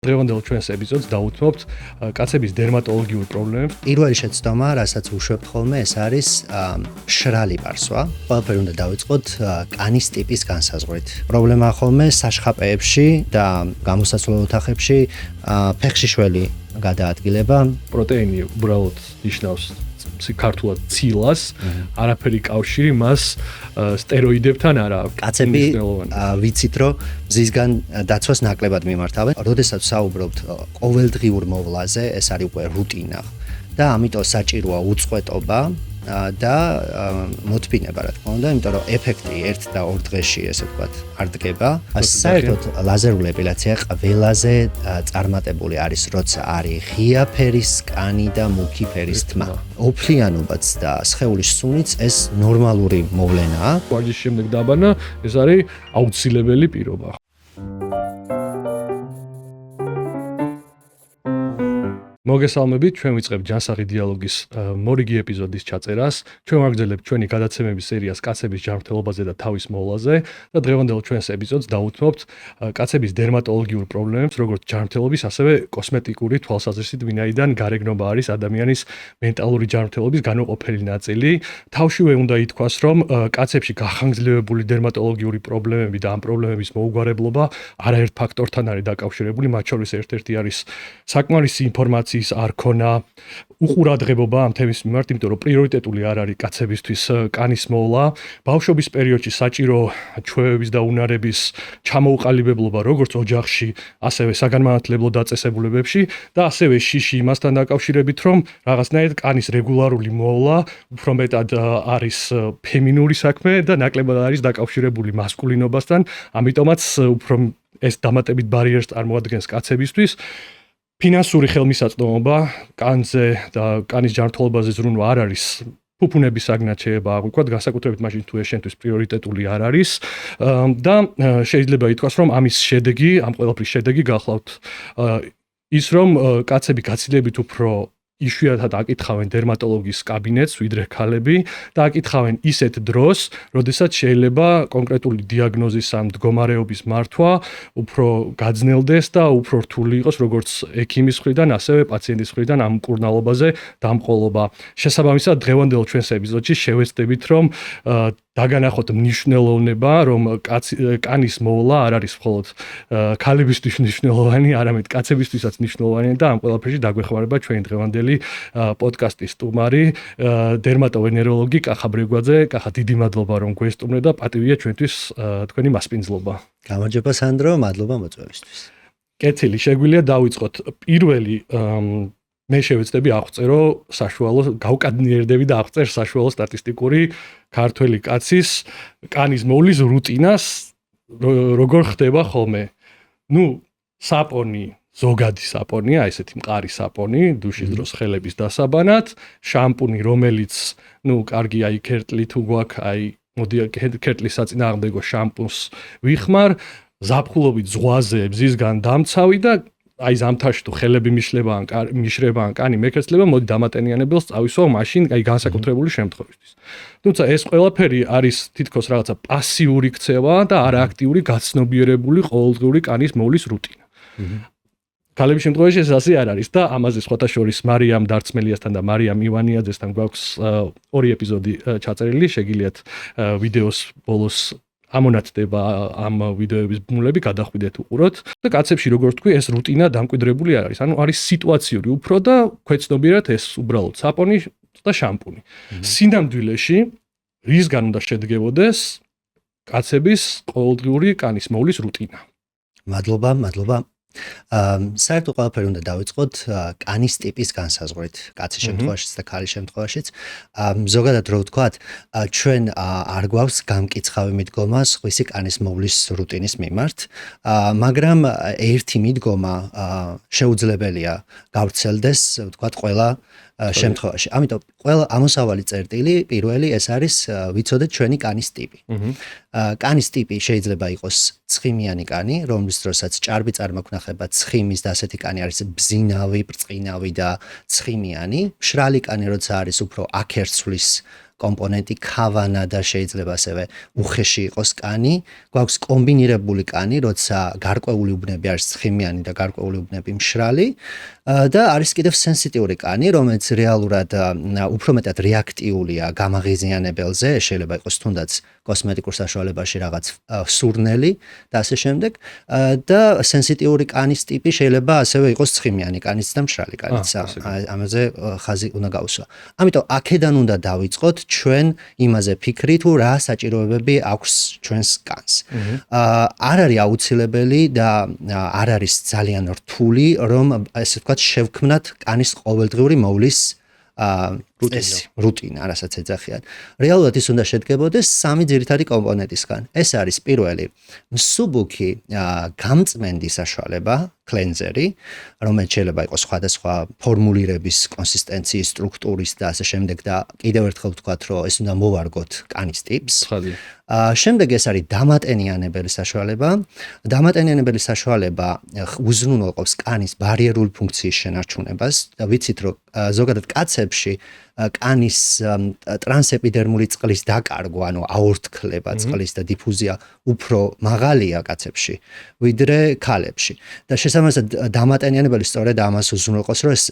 დღევანდელ ჩვენს ეპიზოდს დავუთმობთ კაცების დერმატოლოგიურ პრობლემებს. პირველი შეცდომა, რასაც უშვებთ ხოლმე, ეს არის მშრალი პარსვა. ყველაფერი უნდა დავიწყოთ კანის ტიპის განსაზღვრით. პრობლემა ხოლმე საშხაპეებში და გამოსაცვლელ ოთახებში ფეხში შველი გადაადგილება. პროტეინი უბრალოდ ნიშნავს ქართულად ცილას, არაფერი კავშირი მას სტეროიდებთან არ აქვს. კაცები ვიცით, რომ მზისგან დაცვას ნაკლებად მიმართავენ. როდესაც საუბრობთ ყოველდღიურ მოვლაზე, ეს არის უკვე რუტინა და ამიტომ საჭიროა უწყვეტობა და მოთბინება, რა თქმა უნდა, იმიტომ რომ ეფექტი 1 და 2 დღეში, ესე ვთქვათ, არ დგება. საერთოდ ლაზერული ეპილაცია ყველაზე წარმატებული არის, როცა არის ღია ფერის კანი და მუქი ფერის თმა. ოფლიანობაც და სხეულის სუნიც ეს ნორმალური მოვლენაა. ვარჯიშის შემდეგ დაბანა, ეს არის აუცილებელი პირობა. მოგესალმებით, ჩვენ ვიწყებთ ჯანსაღი დიალოგის მორიგი ეპიზოდის ჩაწერას. ჩვენ ვაგრძელებთ ჩვენი გადაცემების სერიას კაცების ჯანმრთელობაზე და თავის მოვლაზე და დღევანდელ ჩვენს ეპიზოდს დავუთმობთ კაცების დერმატოლოგიურ პრობლემებს, როგორც ჯანმრთელობის, ასევე კოსმეტიკური თვალსაზრისით, ვინაიდან გარეგნობა არის ადამიანის მენტალური ჯანმრთელობის განუყოფელი ნაწილი. თავშივე უნდა ითქვას, რომ კაცებში გახანგრძლივებული დერმატოლოგიური პრობლემები და ამ პრობლემების მოუგვარებლობა არაერთ ფაქტორთან არის დაკავშირებული, მათ შორის ერთ-ერთი არის საკმარისი ინფორმაცია არ ქონა, უყურადღებობა ამ თემის მიმართ, იმიტომ რომ პრიორიტეტული არ არის კაცებისთვის კანის მოვლა, ბავშვობის პერიოდში საჭირო ჩვევების და უნარების ჩამოუყალიბებლობა როგორც ოჯახში, ასევე საგანმანათლებლო დაწესებულებებში და ასევე შიში იმასთან დაკავშირებით, რომ რაღაცნაირად კანის რეგულარული მოვლა უფრო მეტად არის ფემინური საქმე და ნაკლებად არის დაკავშირებული მასკულინობასთან, ამიტომაც უფრო ეს დამატებით ბარიერს წარმოადგენს კაცებისთვის. ფინანსური ხელმისაწვდომობა კანზე და კანის ჯანმრთელობაზე ზრუნვა არ არის ფუფუნების საგნად შეიძლება აღვიქვათ, განსაკუთრებით მაშინ თუ ეს შენთვის პრიორიტეტული არ არის და შეიძლება ითქვას, რომ ამის შედეგი, ამ ყველაფრის შედეგი გახლავთ ის, რომ კაცები გაცილებით უფრო იშვიათად აკითხავენ დერმატოლოგის კაბინეტს, ვიდრე ქალები და აკითხავენ ისეთ დროს, როდესაც შეიძლება კონკრეტული დიაგნოზის ან მდგომარეობის მართვა უფრო გაძნელდეს და უფრო რთული იყოს როგორც ექიმის მხრიდან, ასევე პაციენტის მხრიდან ამ მკურნალობაზე დამყოლობა. შესაბამისად, დღევანდელ ჩვენს ეპიზოდში შევეცდებით, რომ დაგანახოთ მნიშვნელოვნება, რომ კანის მოვლა არ არის მხოლოდ ქალებისთვის მნიშვნელოვანი, არამედ კაცებისთვისაც მნიშვნელოვანი და ამ ყველაფერში დაგვეხმარება ჩვენი დღევანდელი პოდკასტის სტუმარი, დერმატოვენეროლოგი კახა ბრეგვაძე. კახა, დიდი მადლობა, რომ გვესტუმრე და პატივია ჩვენთვის თქვენი მასპინძლობა. გამარჯობა სანდრო, მადლობა მოწვევისთვის. კეთილი, შეგვიძლია დავიწყოთ პირველი მე შევეცდები აღწერო საშუალო, გავკადნიერდები და აღწერ საშუალო სტატისტიკური ქართველი კაცის კანის მოვლის რუტინას, როგორ ხდება ხოლმე. საპონი, ზოგადი საპონია, ესეთი მყარი საპონი, დუშის დროს ხელების დასაბანად, შამპუნი, რომელიც, კარგი, ქერტლი თუ გვაქვს, მოდი ქერტლის საწინააღმდეგო შამპუნს ვიხმარ, ზაფხულობით ზღვაზე მზისგან დამცავი და ზამთარში თუ ხელები მიშრება ან კანი მეკეცლება, მოდი დამატენიანებელს წავისვავ მაშინ, განსაკუთრებული შემთხვევისთვის. თუმცა ეს ყველაფერი არის თითქოს რაღაცა პასიური ქცევა და არააქტიური გაცნობიერებული ყოველდღიური კანის მოვლის რუტინა. ქალების შემთხვევაში ეს ასე არ არის და ამაზე სხვათა შორის მარიამ დარწმელიასთან და მარიამ ივანიაძესთან გვაქვს 2 ეპიზოდი ჩაწერილი, შეგიძლიათ ვიდეოს ბოლოს ამონათდება ამ ვიდეოების ბმულები, გადახვიდეთ უყუროთ და კაცებში როგორც თქვი, ეს რუტინა დამკვიდრებული არ არის. არის სიტუაციური უფრო და ქვეცნობიერად ეს უბრალოდ საპონი და შამპუნი. სინამდვილეში რისგან უნდა შედგებოდეს კაცების ყოველდღიური კანის მოვლის რუტინა? მადლობა. საერთოდ ყველაფერი უნდა დავიწყოთ კანის ტიპის განსაზღვრით, კაცის შემთხვევაშიც და ქალის შემთხვევაშიც. ზოგადად რო ვთქვათ, ჩვენ არ გვაქვს გამკიცხავი მიდგომა სხვისი კანის მოვლის რუტინის მიმართ, მაგრამ ერთი მიდგომა შეუძლებელია გავრცელდეს, ვთქვათ, ყველა შემთხვევაში. ამიტომ ყველა ამოსავალი წერტილი პირველი ეს არის ვიცოდეთ ჩვენი კანის ტიპი. კანის ტიპი შეიძლება იყოს ცხიმიანი კანი, რომლის დროსაც ჭარბი წარმოქმნახება ცხიმის და ასეთი კანი არის ბზინავი, ბრწყინავი და ცხიმიანი. მშრალი კანი როცა არის უფრო აქერცვლის კომპონენტი ქავანა და შეიძლება ასევე უხეში იყოს კანი, გვაქვს კომბინირებული კანი, როცა გარკვეული უბნები არის ცხიმიანი და გარკვეული უბნები მშრალი და არის კიდევ სენსიტიური კანი, რომელიც რეალურად უფრო მეტად რეაქტიულია გამაღიზიანებელზე, შეიძლება იყოს თუნდაც კოსმეტიკურ საშუალებაში რაღაც სურნელი და ასე შემდეგ და სენსიტიური კანის ტიპი შეიძლება ასევე იყოს ცხიმიანი კანიც და მშრალი კანიც. ამაზე ხაზი უნდა გავუსვა. ამიტომ აქედან უნდა დავიწყოთ ჩვენ იმაზე ფიქრი თუ რა საჭიროებები აქვს ჩვენს კანს. არ არის აუცილებელი და არ არის ძალიან რთული, რომ ესე ვთქვათ შევქმნათ კანის ყოველდღიური მოვლის რუტინა, რასაც ეძახიან. რეალურად ის უნდა შედგებოდეს სამი ძირითადი კომპონენტისგან. ეს არის პირველი მსუბუქი გამწმენდი საშუალება, კლენზერი, რომელიც შეიძლება იყოს სხვადასხვა ფორმულირების, კონსისტენციის, სტრუქტურის და ასე შემდეგ და კიდევ ერთხელ ვთქვათ, რომ ეს უნდა მოვარგოთ კანის ტიპს. შემდეგ ეს არის დამატენიანებელი საშუალება. დამატენიანებელი საშუალება უზრუნველყოფს კანის ბარიერული ფუნქციის შენარჩუნებას და ვიცით, რომ ზოგადად კაცებში კანის ტრანსეპიდერმული წყლის დაკარგვა, ანუ აორთქლება წყლის და დიფუზია უფრო მაღალია კაცებში, ვიდრე ქალებში. და შესაბამისად დამატენიანებელი სწორედ ამას უზრუნველყოფს, რომ ეს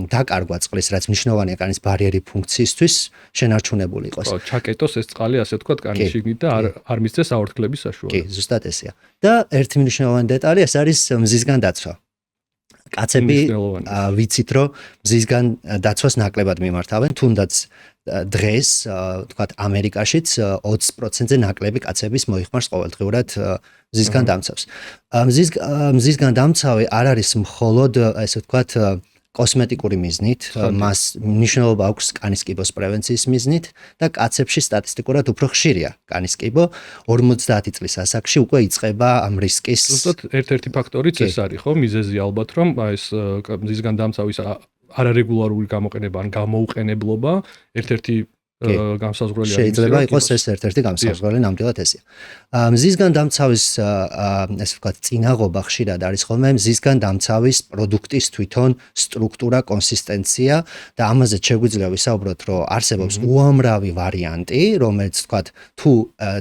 დაკარგვა წყლის, რაც მნიშვნელოვანია კანის ბარიერი ფუნქციისთვის, შენარჩუნებული იყოს. ჩაკეტოს ეს წყალი, ასე ვთქვათ, კანის შიგნით და არ მისცეს აორთქლების საშუალება. კი, ზუსტად ესეა. და ერთი მნიშვნელოვანი დეტალი ეს არის მზისგან დაცვა. კაცები ვიცით, რომ მზისგან დაცვას ნაკლებად მიმართავენ, თუნდაც დღეს, თქვათ, ამერიკაშიც 20%-ზე ნაკლები კაცების მოიხმარს ყოველდღიურად მზისგან დამცავს. მზისგან დამცავი არ არის მხოლოდ, ესე ვთქვათ, კოსმეტიკური მიზნით, მას მნიშვნელობა აქვს კანის კიბოს პრევენციის მიზნით და კაცებში სტატისტიკურად უფრო ხშირია კანის კიბო. 50 წლის ასაკში უკვე იწყება ამ რისკის. ზუსტად ერთ-ერთი ფაქტორიც ეს არის, ხო, მიზეზი ალბათ, რომ ეს მზისგან დამცავის არარეგულარული გამოყენება ან გამოუყენებლობა ერთ-ერთი გამსაზღვრელი არის. შეიძლება იყოს ეს ერთ-ერთი გამსაზღვრელი, ნამდვილად ესეა. მზისგან დამცავის ესე ვთქვათ, წინაღობა ხშირად არის ხოლმე მზისგან დამცავის პროდუქტის თვითონ სტრუქტურა, კონსისტენცია და ამაზე შეგვიძლია ვისაუბროთ, რომ არსებობს უამრავი ვარიანტი, რომელიც ვთქვათ, თუ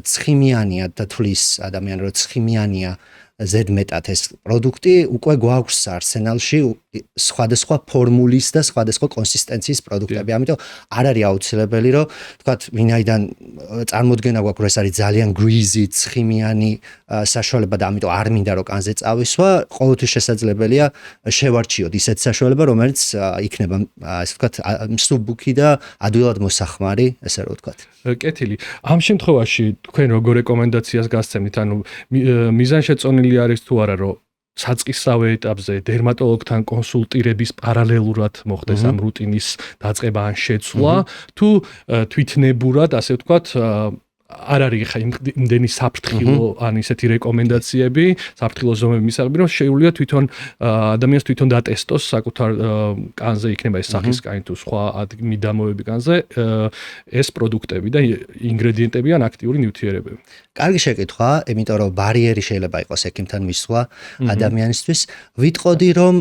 ცხიმიანია და თulis ადამიანი, რომ ცხიმიანია ზედმეტად ეს პროდუქტი უკვე გვაქვს არსენალში სხვადასხვა ფორმულის და სხვადასხვა კონსისტენციის პროდუქტები. ამიტომ არ არის აუცილებელი, რომ თქვათ, ვინაიდან წარმოდგენა გვაქვს, რომ ეს არის ძალიან greasy, ცხიმიანი საშუალება და ამიტომ არ მინდა რომ კანზე წავისვა, ყოველთვის შესაძლებელია შევარჩიოთ ისეთ საშუალება, რომელიც იქნება, ასე ვთქვათ, მსუბუქი და ადვილად მოსახმარი, ესე რომ ვთქვათ. კეთილი. ამ შემთხვევაში თქვენ როგორ რეკომენდაციას გასცემთ? ანუ მიზანშეწონილი არის თუ არა, რომ საწყისავე ეტაპზე დერმატოლოგთან კონსულტირების პარალელურად მოხდეს ამ რუტინის დაწყება ან შეცვლა, თუ თვითნებურად, ასე ვთქვათ, არ არის ხა იმდენი საფრთხილო ან ისეთი რეკომენდაციები, საფრთხილო ზომები მისაღები, რომ შეუძლია თვითონ ადამიანს თვითონ დატესტოს საკუთარ კანზე, იქნება ეს სახის კანი თუ სხვა მიდამოები კანზე, ეს პროდუქტები და ინგრედიენტები ან აქტიური ნივთიერებები. კარგი შეკითხვა, იმიტომ რომ ბარიერი შეიძლება იყოს ექიმთან მისვლა ადამიანისთვის. ვიტყოდი, რომ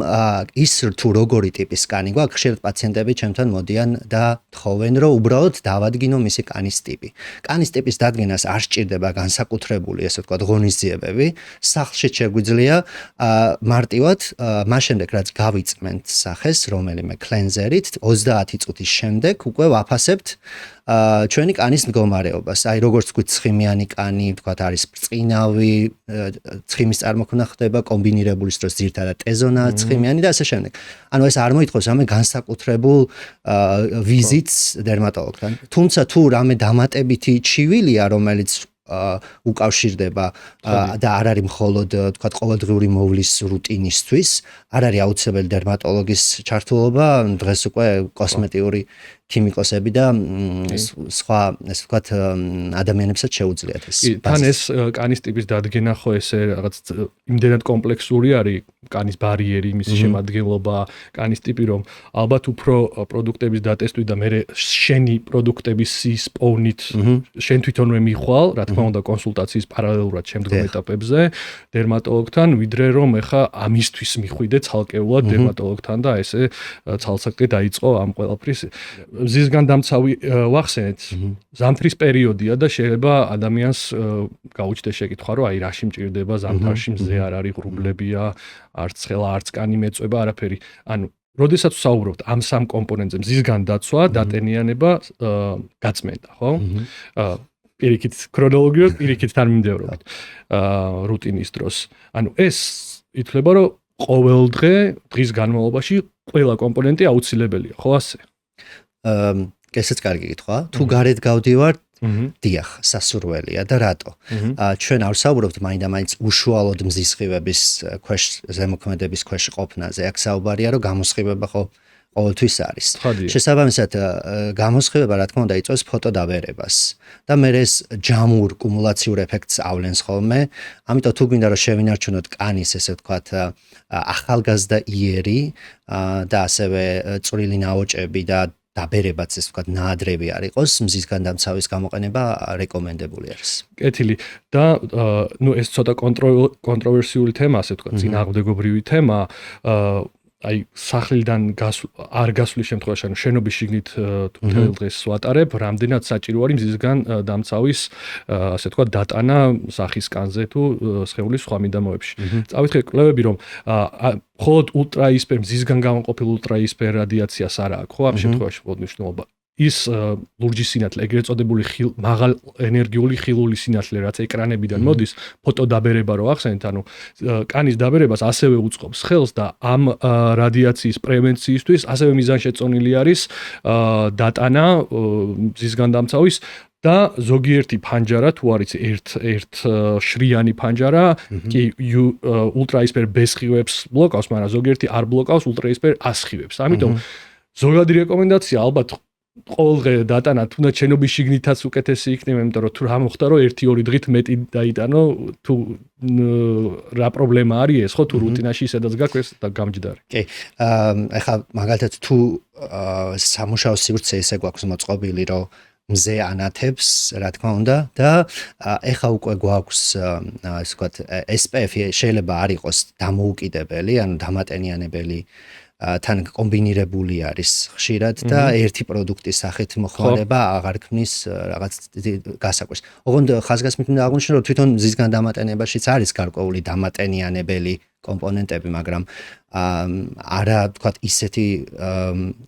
ის თუ როგორი ტიპის კანი გვაქვს, ხშირად პაციენტები ჩემთან მოდიან და თხოვენ, რომ უბრალოდ დავადგინო მისი კანის ტიპი. კანის ტიპის დადგენას არ სჭირდება განსაკუთრებული, ესე ვთქვათ, ღონისძიებები. სახლში შეგვიძლია მარტივად მას შემდეგ, რაც გავიწმენთ სახეს რომელიმე კლენზერით, 30 წუთის შემდეგ უკვე ვაფასებთ ჩვენი კანის მდგომარეობას. აი, როგორც თქვით, ცხიმიანი კანი, ვთქვათ, არის ბრწყინავი, ცხიმის წარმოქმნა ხდება კომბინირებულის დროს ძირითადად ტეზონაა ცხიმიანი და ასე შემდეგ. ანუ ეს არ მოითხოვს რამე განსაკუთრებულ ვიზიტს დერმატოლოგთან. თუმცა თუ რამე დამატებითი ჩივილია, რომელიც უკავშირდება და არ არის მხოლოდ, ვთქვათ, ყოველდღიური მოვლის რუტინისთვის, არ არის აუცილებელი დერმატოლოგის ჩართულობა, დღეს უკვე კოსმეტიკური ქიმიკოსები და სხვა, ასე ვთქვათ, ადამიანებსაც შეუძლიათ ეს. თან ეს კანის ტიპის დადგენა ხო ესე რაღაც იმდენად კომპლექსური არის, კანის ბარიერი, მისი შემადგენლობა, კანის ტიპი, რომ ალბათ უფრო პროდუქტების დატესტვით და მე შენი პროდუქტების სისპოვნით შენ თვითონვე მიხვალ, რა თქმა უნდა, კონსულტაციის პარალელურად შემდგომ ეტაპებზე დერმატოლოგთან, ვიდრე რომ ეხა ამისთვის მიხვიდე ცალკეულად დერმატოლოგთან და ესე ცალსაკე დაიწყო ამ ყველაფრის. მზისგან დამცავი ვახსენეთ, ზამთრის პერიოდია და შეიძლება ადამიანს გაუჩნდეს შეკითხვა, რომ აი რაში მჭირდება ზამთარში მზე არ არის, ღრუბლებია, არც ხელა, არც კანი მეწვება, არაფერი. ანუ როდესაც ვსაუბრობთ ამ სამ კომპონენტზე, მზისგან დაცვა, დატენიანება, გაწმენდა, ხო? პირიქით ქრონოლოგიურად, პირიქით თანმიმდევრობით. რუტინის დროს. ანუ ეს ითვლება, რომ ყოველდღე დღის განმავლობაში ყველა კომპონენტი აუცილებელია, ხო ასე? ესეც კარგი კითხვა. თუ გარეთ გავდივართ, დიახ, სასურველია და რატო? ჩვენ არ ვსაუბრობთ მაინდა-მაინც უშუალოდ მზისხივების ქვეშ ზემოქმედების ქვეშ ყოფნაზე. აქ საუბარია, რომ გამოსხივება ხო ყოველთვის არის. შესაბამისად, გამოსხივება რა თქმა უნდა იწვევს ფოტოდაბერებას და მე ეს ჯამურ კუმულაციურ ეფექტს ავლენს ხოლმე. ამიტომ თუ გვინდა რომ შევინარჩუნოთ კანის ესე ვთქვათ ახალგაზრდა იერი და ასევე წვრილი ნაოჭები და დაბერებაც ეს ვთქვათ ნაადრევი არ იყოს, მზისგან დამცავის გამოყენება რეკომენდებული არის. კეთილი და ნუ ეს ცოტა კონტროვერსიული თემა, ასე ვთქვათ, წინააღმდეგობრივი თემა, აი სახლიდან არ გასვლის შემთხვევაში, ანუ შენობის შიგნით თუ მთელ დღეს ვატარებ, რამდენად საჭირო არის მზისგან დამცავის, ასე ვთქვათ, დატანა სახის კანზე თუ სხეულის სხვა მიდამოებში. წავითხრე კვლევები, რომ მხოლოდ ულტრაისფერ მზისგან გამოყოფილ ულტრაისფერ რადიაციას არ აქვს, ხო, ამ შემთხვევაში მნიშვნელობა. ის ლურჯი სინათლე, ეგრეთ წოდებული მაღალ ენერგიული ხილული სინათლე, რაც ეკრანებიდან მოდის, ფოტოდაბერება რო ახსენეთ, ანუ კანის დაბერებას ასევე უწყობს ხელს და ამ რადიაციის პრევენციისთვის ასევე მიზანშეწონილი არის დატანა მზისგან დამცავის და ზოგიერთი ფანჯარა თუ არის ერთ შრიანი ფანჯარა, კი ულტრაისფერ B სხივებს ბლოკავს, მაგრამ ზოგიერთი არ ბლოკავს ულტრაისფერ A სხივებს. ამიტომ ზოგადი რეკომენდაცია ალბათ ყოველდღე დატანა, თუნდაც შენობის შიგნითაც უკეთესი იქნება, იმიტომ რომ თუ რა მოხდა, რომ 1-2 დღით მეტი დაიტანო, თუ რა პრობლემა არის ეს, ხო, თუ რუტინაში ისედაც გაქვს და გამჯდარი. კი. ეხლა მაგალითად თუ სამუშაო სივრცე ესე გვაქვს მოწყობილი, რომ მზე ანათებს, რა თქმა უნდა, და ეხლა უკვე გვაქვს, ასე ვთქვათ, SPF-ი შეიძლება არ იყოს დამოუკიდებელი, ანუ დამატენიანებელი თან კომბინირებული არის ხშირად და ერთი პროდუქტის სახით მოხმარება აღარ ქმნის რაღაც გასაკვირს. ოღონდ ხაზგასმით უნდა აღვნიშნო, რომ თვითონ მზისგან დამატენებაშიც არის გარკვეული დამატენიანებელი კომპონენტები, მაგრამ არა ვთქვათ ისეთი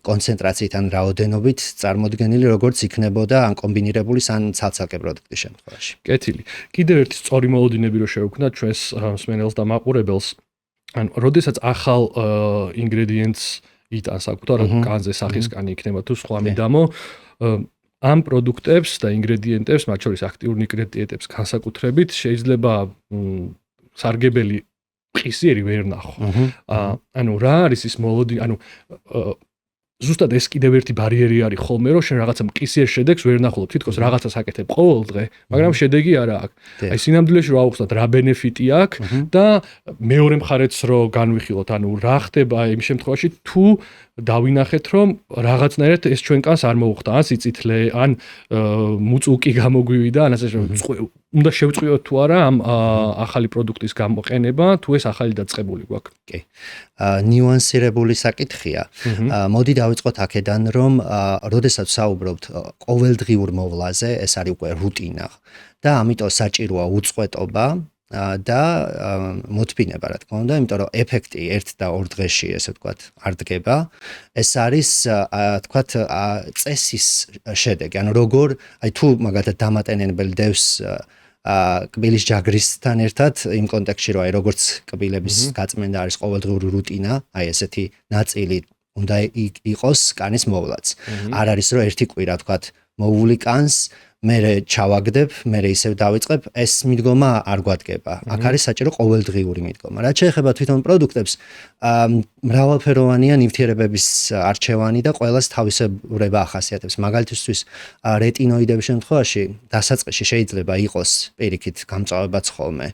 კონცენტრაციით ან რაოდენობით წარმოდგენილი, როგორც იქნებოდა ან კომბინირებული ან ცალ-ცალკე პროდუქტის შემთხვევაში. კეთილი. კიდევ ერთი სწორი მოლოდინები რო შევქმნათ ჩვენს მსმენელს და მაყურებელს. ანუ როდესაც ახალ ინგრედიენტს იტანს საკუთარ კანზე სახის კანი იქნება თუ სხვა მიდამო, ამ პროდუქტებს და ინგრედიენტებს, მათ შორის აქტიურ ნიტრატებს განსაკუთრებით შეიძლება სარგებელი ყისიერი ვერ ნახო. ანუ რა არის ის მოლოდინი, ანუ ზუსტად ეს კიდევ ერთი ბარიერი არის ხოლმე, რომ შენ რაღაცა მყისიერ შედეგს ვერ ნახულობ, თითქოს რაღაცას აკეთებ ყოველ დღე, მაგრამ შედეგი არა აქვს. აი სინამდვილეში რა აუხსნათ, რა ბენეფიტი აქვს და მეორე მხარეც რო განვიხილოთ, ანუ რა ხდება იმ შემთხვევაში, თუ დავინახეთ, რომ რაღაცნაირად ეს ჩვენ კანს არ მოუხდა, ან სიწითლე, ან მუწუკი გამოგვივიდა, ან ასე უნდა შევწყვიოთ თუ არა ამ ახალი პროდუქტის გამოყენება, თუ ეს ახალი დაწყებული გვაქვს. კი. ნიუანსირებული საკითხია. მოდი დავიწყოთ აქედან, რომ როდესაც საუბრობთ ყოველდღიურ მოვლაზე, ეს არის უკვე რუტინა და ამიტომ საჭიროა უწყვეტობა და მოთბინება, რა თქმა უნდა, იმიტომ რომ ეფექტი 1 და 2 დღეში, ესე ვთქვათ, არ დგება. ეს არის, ვთქვათ, წესის შედეგი. ანუ როგორ, აი თუ მაგალითად დამატენებელი დევს კბილის ჯაგრისთან ერთად, იმ კონტექსტში, რომ აი როგორც კბილების გაწმენდა არის ყოველდღიური რუტინა, აი ესეთი ნაწილი უნდა იყოს კანის მოვლაც. არ არის რომ ერთი კვირა, ვთქვათ, მოვლი კანს, მე ჩავაგდებ, მე ისევ დავიწყებ, ეს მიდგომა არ გვადგება. აქ არის საჭირო ყოველდღიური მიდგომა. რაც შეეხება თვითონ პროდუქტებს, მრავალფეროვანია ნივთიერებების არჩევანი და ყველას თავისებურება ახასიათებს. მაგალითისთვის, რეტინოიდების შემთხვევაში დასაწყისში შეიძლება იყოს პირიქით გამწვავებაც ხოლმე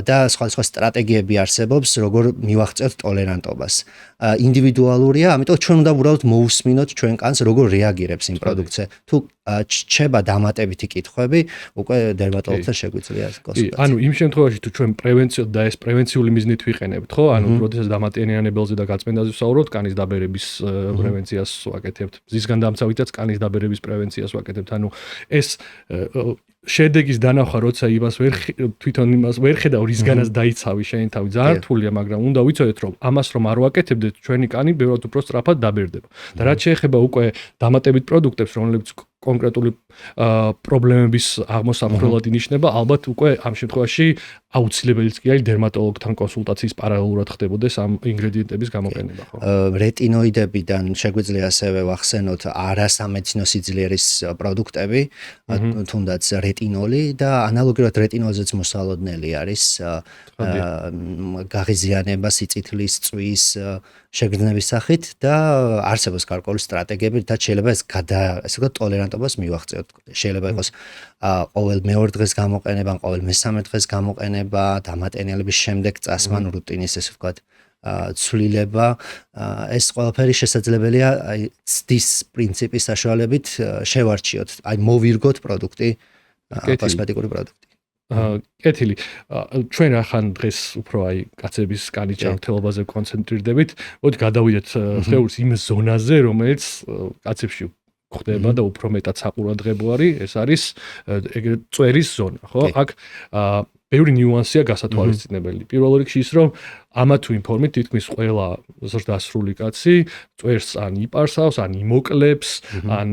და სხვადასხვა სტრატეგიები არსებობს, როგორ მივაღწევთ ტოლერანტობას. ინდივიდუალურია, ამიტომ ჩვენ უნდა უბრალოდ მოусმინოთ ჩვენ კანს, როგორ რეაგირებს იმ პროდუქტზე. თუ ჩება დამატებითი კითხვები, უკვე დერმატოლოგთან შეგვიძლია კონსულტაცია. ანუ იმ შემთხვევაში თუ ჩვენ პრევენციოდ და ეს პრევენციული მიზნით ვიყენებთ, ხო? ანუ როდესაც დამატენიანებელზე და გაწმენდაზე ვსაუბრობთ, კანის დაბერების პრევენციას ვაკეთებთ. მზისგან დამცავითაც კანის დაბერების პრევენციას ვაკეთებთ. ანუ ეს შედეგის დანახვა, როცა იმას თვითონ იმას ვერ ხედავ, რისგანაც დაიცავი შენი თავი. ძალიან რთულია, მაგრამ უნდა ვიცოდეთ, რომ ამას რომ არ ვაკეთებდეთ, ჩვენი კანი ბევრად უფრო სწრაფად დაბერდება. და რაც შეეხება უკვე დამატებით პროდუქტებს, რომლებიც კონკრეტული პრობლემების აღმოსაფრთხებლად ინიშნება, ალბათ უკვე ამ შემთხვევაში აუცილებელიც კი არის დერმატოლოგთან კონსულტაციის პარალელურად ხდებოდეს ამ ინგრედიენტების გამოყენება, ხო? რეტინოიდებიდან შეგვიძლია ასევე ვახსენოთ არასამედიცინო სიძლიერის პროდუქტები, თუნდაც რეტინოლი და ანალოგიურად რეტინოლზეც მოსალოდნელი არის გაღიზიანება, სიწითლის, წვის შეგრძნების სახით და არსებობს გარკვეული სტრატეგიები, რაც შეიძლება ეს ესე ვთქვათ ტოლერანტობას მივაღწევთ. შეიძლება იყოს ყოველ მეორე დღეს გამოყენება, ყოველ მესამე დღეს გამოყენება, დამატენიალების შემდეგ წასმა, რუტინის ესე ვთქვათ ცვლილება, ეს ყველაფერი შესაძლებელია აი ცდის პრინციპის საშუალებით შევარჩიოთ, აი მოვირგოთ პროდუქტი, კოსმეტიკური პროდუქტი. კეთილი. ჩვენ ახან დღეს უფრო აი კაცების კანის ჯანმრთელობაზე კონცენტრირდებით. მოდი გადავიდეთ ხეურის იმ ზონაზე, რომელიც კაცებში ხდება და უფრო მეტად საყურადღებო არის, ეს არის ეგრეთ წვერის ზონა, ხო? აქ ბევრი ნიუანსია გასათვალისწინებელი. პირველ რიგში ის, რომ ამა თუ იმ ფორმით თითქმის ყველა ზრდასრული კაცი წვერს ან იპარსავს, ან იმოკლებს, ან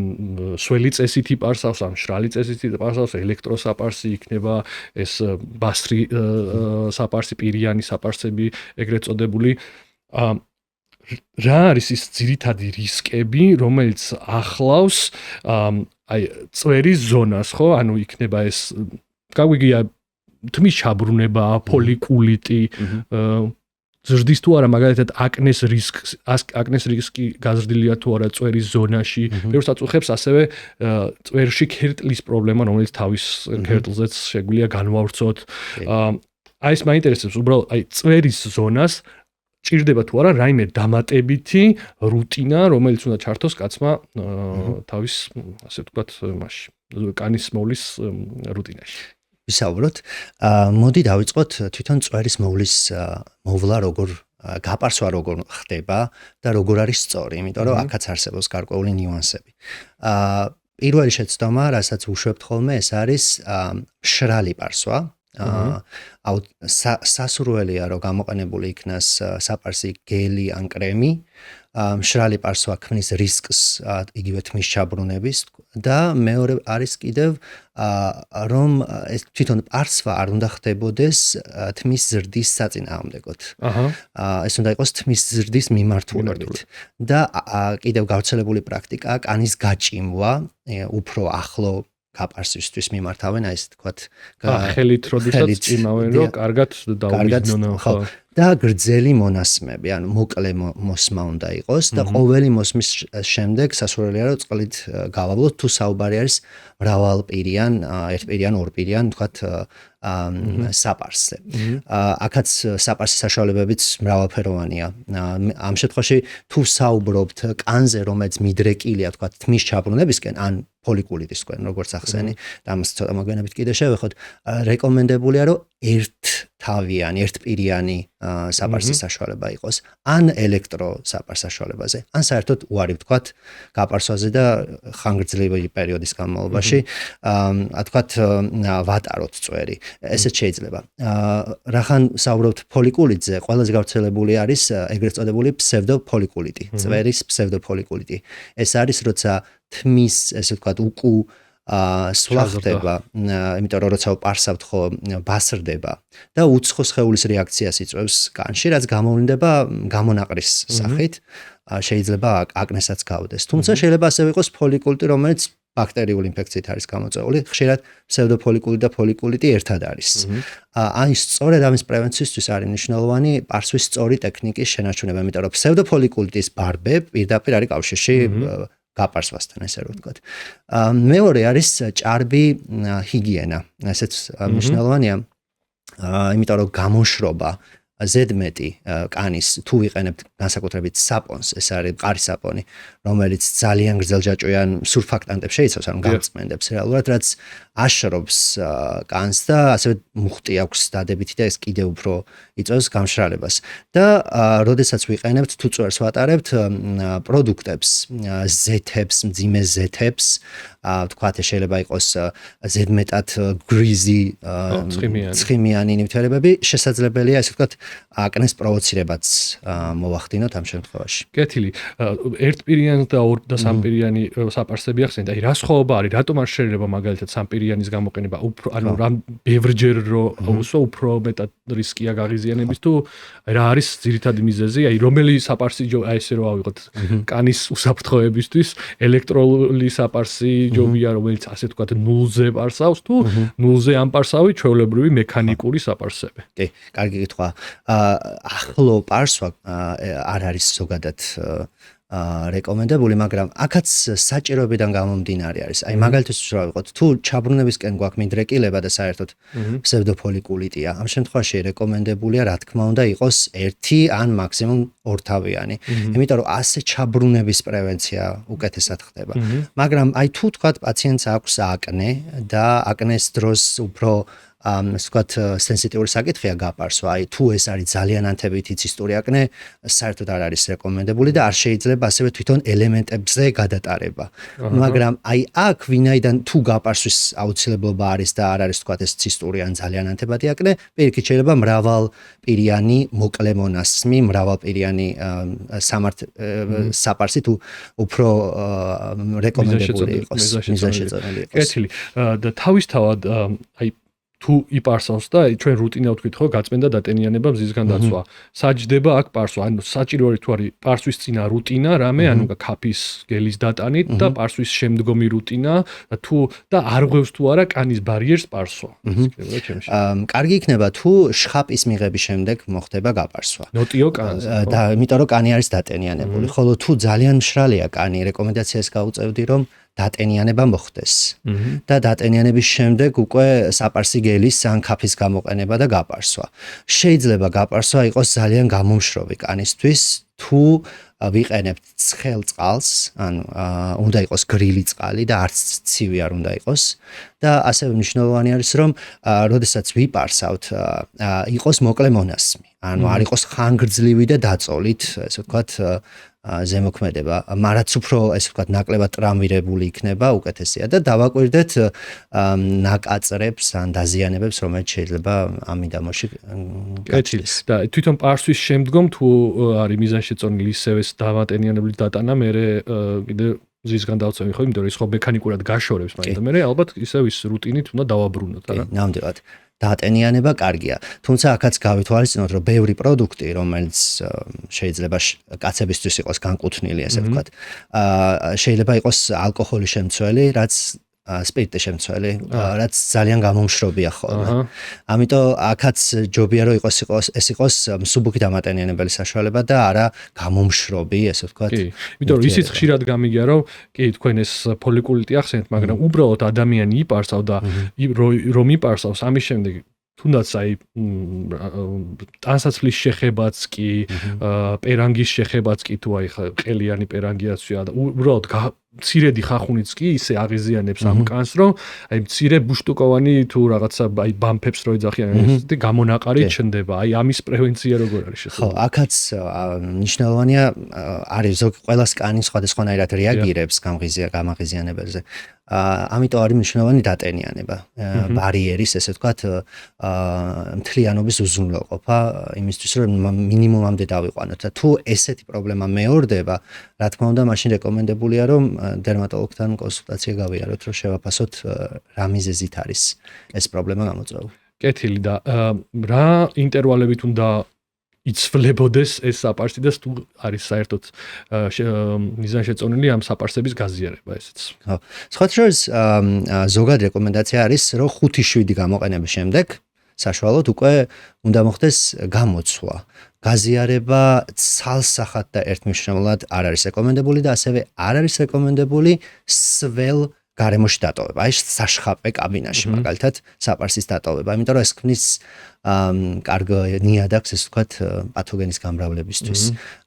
სველი წესით იპარსავს, ან მშრალი წესით იპარსავს, ელექტროსაპარსი იქნება, ეს ბასრი საპარსი, პირიანი საპარსები, ეგრეთ წოდებული. რა არის ის ძირითადი რისკები, რომელიც ახლავს აი წვერის ზონას, ხო? ანუ იქნება ეს გაგვიგია თმის ჩაბრუნება, ფოლიკულიტი, ზრდის თუ არა, მაგალითად აკნეს რისკი გაზრდილია თუ არა წვერის ზონაში. ბევრს აწუხებს ასევე წვერში ქერტლის პრობლემა, რომელიც თავის ქერტლზეც შეგვიძლია განვავრცოთ. აი ეს მაინტერესებს უბრალოდ აი წვერის ზონას ჭირდება თუ არა რაიმე დამატებითი რუტინა, რომელიც უნდა ჩართოს კაცმა თავის, ასე ვთქვათ, მასში, კანის მოვლის რუტინაში. ვისაუბროთ. მოდი დავიწყოთ თვითონ წვერის მოვლის მოვლა როგორ გაპარსვა როგორ ხდება და როგორ არის სწორი, იმიტომ რომ აქაც არსებობს გარკვეული ნიუანსები. პირველი შეცდომა, რასაც ვუშვებთ ხოლმე, ეს არის მშრალი პარსვა. სასურველია რომ გამოყენებული იქნას საპარსი გელი ან კრემი, მშრალი პარსვა ქმნის რისკს იგივე თმის ჩაბრუნების და მეორე არის კიდევ რომ ეს თვითონ პარსვა არ უნდა ხდებოდეს თმის ზრდის საწინააღმდეგოდ. ეს უნდა იყოს თმის ზრდის მიმართულებით. და კიდევ გავრცელებული პრაქტიკაა კანის გაჭიმვა უფრო ახლო გაპარსვისთვის მიმართავენ, აი ეს თქვათ ხელით როდესაც წიმავენ, რომ კარგად დაუვიძნონ, ხო? და გრძელი მონასმები, ანუ მოკლე მოსმა უნდა იყოს და ყოველი მოსმის შემდეგ სასურველია რომ წყლით გავავლოთ თუ საუბარი არის მრავალპირიან, ერთპირიან, ორპირიან, თქვათ საპარსზე. აქაც საპარსის საშუალებებიც მრავალფეროვანია. ამ შემთხვევაში თუ საუბრობთ კანზე, რომელიც მიდრეკილია, თქვათ თმის ჩაბრუნებისკენ, ან ფოლიკულიტისკენ, როგორც ახსენი, და ამას ცოტა მოგვიანებით კიდე შევეხოთ, რეკომენდებულია რომ ერთთავიანი, ერთპირიანი საპარსის საშუალება იყოს, ან ელექტრო საპარს საშუალებაზე, ან საერთოდ უარი ვთქვათ გაპარსვაზე და ხანგრძლივი პერიოდის განმავლობაში, თქვათ ვატაროთ წვერი. ესეც შეიძლება. რახან საუბრობთ ფოლიკულიტზე, ყველაზე გავრცელებული არის ეგრეთ წოდებული ფსევდოფოლიკულიტი, წვერის ფსევდოფოლიკულიტი. ეს არის როცა თმის, ესე ვთქვათ, სვლა ხდება, იმიტომ რომ როცა პარსავთ ხო ბასრდება და უცხო სხეულის რეაქციას იწვევს კანში, რაც გამოვლინდება გამონაყრის სახით, შეიძლება აკნესაც გავდეს. თუმცა შეიძლება ასევე იყოს ფოლიკულიტი, რომელიც ბაქტერიული ინფექციით არის გამოწვეული, ხშირად ფსევდოფოლიკულიტი და ფოლიკულიტი ერთად არის. აი სწორედ ამის პრევენციისთვის არის მნიშვნელოვანი პარსვის სწორი ტექნიკის შენარჩუნება, იმიტომ რომ ფსევდოფოლიკულიტის ბარბე პირდაპირ არის კავშირში გაპარსვასთან, ესე რომ ვთქვათ. მეორე არის ჭარბი ჰიგიენა. ესეც მნიშვნელოვანია, იმიტომ რომ გამოშრობა ზედმეტი კანის თუ ვიყენებთ განსაკუთრებით საპონს, ეს არის მყარი საპონი, რომელიც ძალიან გრძელჯაჭვიან სურფაქტანტებს შეიცავს, ანუ გამწმენდებს რეალურად, რაც აშრობს კანს და ასევე მუხტი აქვს დადებითი და ეს კიდევ უფრო იწვევს გამშრალებას. და როდესაც ვიყენებთ თუ წვერს ვატარებთ პროდუქტებს, ზეთებს, მძიმე ზეთებს, თქვათ შეიძლება იყოს ზედმეტად გრიზი ცხიმიანი ნივთიერებები, შესაძლებელია ესე ვთქვათ აკნეს პროვოცირებაც მოვახდინოთ ამ შემთხვევაში. კეთილი. ერთპირიანი და ორ და სამპირიანი საპარსები ახსენეთ. აი რა სხვაობა არის? რატომ არ შეიძლება მაგალითად სამპირიანის გამოყენება? უფრო ანუ რამ ბევრჯერ უფრო მეტად რისკია გაღიზიანების თუ რა არის ძირითადი მიზეზი? აი რომელი საპარსი აი ესე რომ ავიღოთ კანის უსაფრთხოებისთვის ელექტროლი საპარსი ჯობია რომელიც ასე ვთქვათ ნულზე პარსავს თუ ნულზე ამპარსავი ჩვეულებრივი მექანიკური საპარსები. კი, კარგი კითხვა. ახლო პარსვა არ არის ზოგადად რეკომენდებული, მაგრამ აქაც საჭიროებიდან გამომდინარე არის. აი მაგალითად რა ვიყოთ, თუ ჩაბრუნებისკენ გვაქვს მინდრეკილება და საერთოდ ფსევდოფოლიკულიტია, ამ შემთხვევაში რეკომენდებულია, რა თქმა უნდა, იყოს ერთი ან მაქსიმუმ ორთავიანი. იმიტომ რომ ასე ჩაბრუნების პრევენცია უკეთესად ხდება. მაგრამ აი თუ თქვათ პაციენტს აქვს აკნე და აკნეს დროს უფრო ასე ვთქვათ სენსიტიური საკითხია გაპარსვა, აი თუ ეს არის ძალიან ანთებითი ცისტური აკნე, საერთოდ არ არის რეკომენდებული და არ შეიძლება ასევე თვითონ ელემენტებზე გადატარება. მაგრამ აი აქ ვინაიდან თუ გაპარსვის აუცილებლობა არის და არ არის ვთქვათ ეს ცისტური ან ძალიან ანთებადი აკნე, პირიქით შეიძლება მრავალპირიანი მოკლე მონასმი, მრავალპირიანი საპარსი თუ უფრო რეკომენდებული იყოს. მიზანშეწონილი იყოს. კეთილი. და თავისთავად აი თუ იპარსავს და ჩვენ რუტინა ვთქვით ხო გაწმენდა დატენიანება მზისგან დაცვა. საჯდება აქ პარსვა, ანუ საჭირო არის თუ არის პარსვის წინა რუტინა, რამე ანუ ქაფის გელის დატანით და პარსვის შემდგომი რუტინა და თუ და არ ღვევს თუ არა კანის ბარიერს პარსვა. კარგი იქნება თუ შხაპის მიღების შემდეგ მოხდება გაპარსვა. ნოტიო კანზე. და იმიტომ რომ კანი არის დატენიანებული, ხოლო თუ ძალიან მშრალია კანი, რეკომენდაციას გავუწევდი რომ დატენიანება მოხდეს და დატენიანების შემდეგ უკვე საპარსი გელის ან ქაფის გამოყენება და გაპარსვა. შეიძლება გაპარსვა იყოს ძალიან გამომშრობი კანისთვის, თუ ვიყენებთ ცხელ წყალს, ანუ უნდა იყოს გრილი წყალი და არც ცივი არ უნდა იყოს და ასევე მნიშვნელოვანი არის რომ როდესაც ვიპარსავთ იყოს მოკლე მონასმი, ანუ არ იყოს ხანგრძლივი და დაწოლით, ესე ვთქვათ ზემოქმედება, მარაც უფრო ესე ვთქვათ ნაკლებად ტრამვირებული იქნება, უკეთესია და დავაკვირდეთ ნაკაწრებს ან დაზიანებებს, რომელიც შეიძლება ამ მიდამოში გაჩნდეს. და თვითონ პარსვის შემდგომ თუ არის მიზანშეწონილი ისევე დავატენიანებული დატანა, მე კიდე ზისგან დავწევი ხო, იმიტომ რომ ის ხო მექანიკურად გაშორებს, მაგრამ მე ალბათ ისევ ის რუტინით უნდა დავაბრუნოთ, არა? ნამდვილად. დატენიანება კარგია. თუმცა აქაც გავითვალისწინოთ, რომ ბევრი პროდუქტი, რომელიც შეიძლება კაცებისთვის იყოს განკუთვნილი, ასე ვთქვათ, შეიძლება იყოს ალკოჰოლის შემცველი, რაც სპირტის შემცველი, რაც ძალიან გამომშრობია ხოლმე. ამიტომ აქაც ჯობია რომ ეს იყოს მსუბუქი დამატენიანებელი საშუალება და არა გამომშრობი, ესე ვთქვათ. კი, იმიტომ რომ ისიც ხშირად გამიგია რომ კი თქვენ ეს ფოლიკულიტი ახსენეთ, მაგრამ უბრალოდ ადამიანი იპარსავ და რომ იპარსავს ამის შემდეგ თუნდაც აი ტანსაცმლის შეხებაც კი, პერანგის შეხებაც კი თუ აი ყელიანი პერანგიაცია და უბრალოდ მცირედი ხახუნიც კი ისე აღიზიანებს ამ კანს, რომ აი მცირე ბუშტუკოვანი თუ რაღაცა აი ბამფებს რო ეძახიან, ესეთი გამონაყარი ჩნდება. აი ამის პრევენცია როგორ არის შესაძლებელი? ხო, აქაც მნიშვნელოვანია არის ყველას კანი სხვადასხვანაირად რეაგირებს გამაღიზიანებაზე. ამიტომ არის მნიშვნელოვანი დატენიანება, ბარიერის, ესე ვთქვათ, მთლიანობის უზრუნველყოფა იმისთვის, რომ მინიმუმამდე დავიყვანოთ და თუ ესეთი პრობლემა მეორდება, რა თქმა უნდა, მაშინ რეკომენდებულია, რომ დერმატოლოგთან კონსულტაცია გავიაროთ, რომ შევაფასოთ რა მიზეზით არის ეს პრობლემა გამოწვეული. კეთილი და რა ინტერვალებით უნდა იცვლებოდეს ეს საპარსი და თუ არის საერთოდ მიზანშეწონილი ამ საპარსების გაზიარება ესეც. ხო. სხვა შორის ზოგადად რეკომენდაცია არის, რომ 5-7 გამოყენების შემდეგ საშუალოდ უკვე უნდა მოხდეს გამოცვლა. გაზიარება ცალსახად და ერთმნიშვნელოვნად არ არის რეკომენდებული და ასევე არ არის რეკომენდებული სველ გარემოში დატოვება, აი საშხაპე კაბინაში მაგალითად საპარსის დატოვება, იმიტომ რომ ეს ქმნის კარგ ნიადაგს, ესე ვთქვათ, პათოგენის გამრავლებისთვის.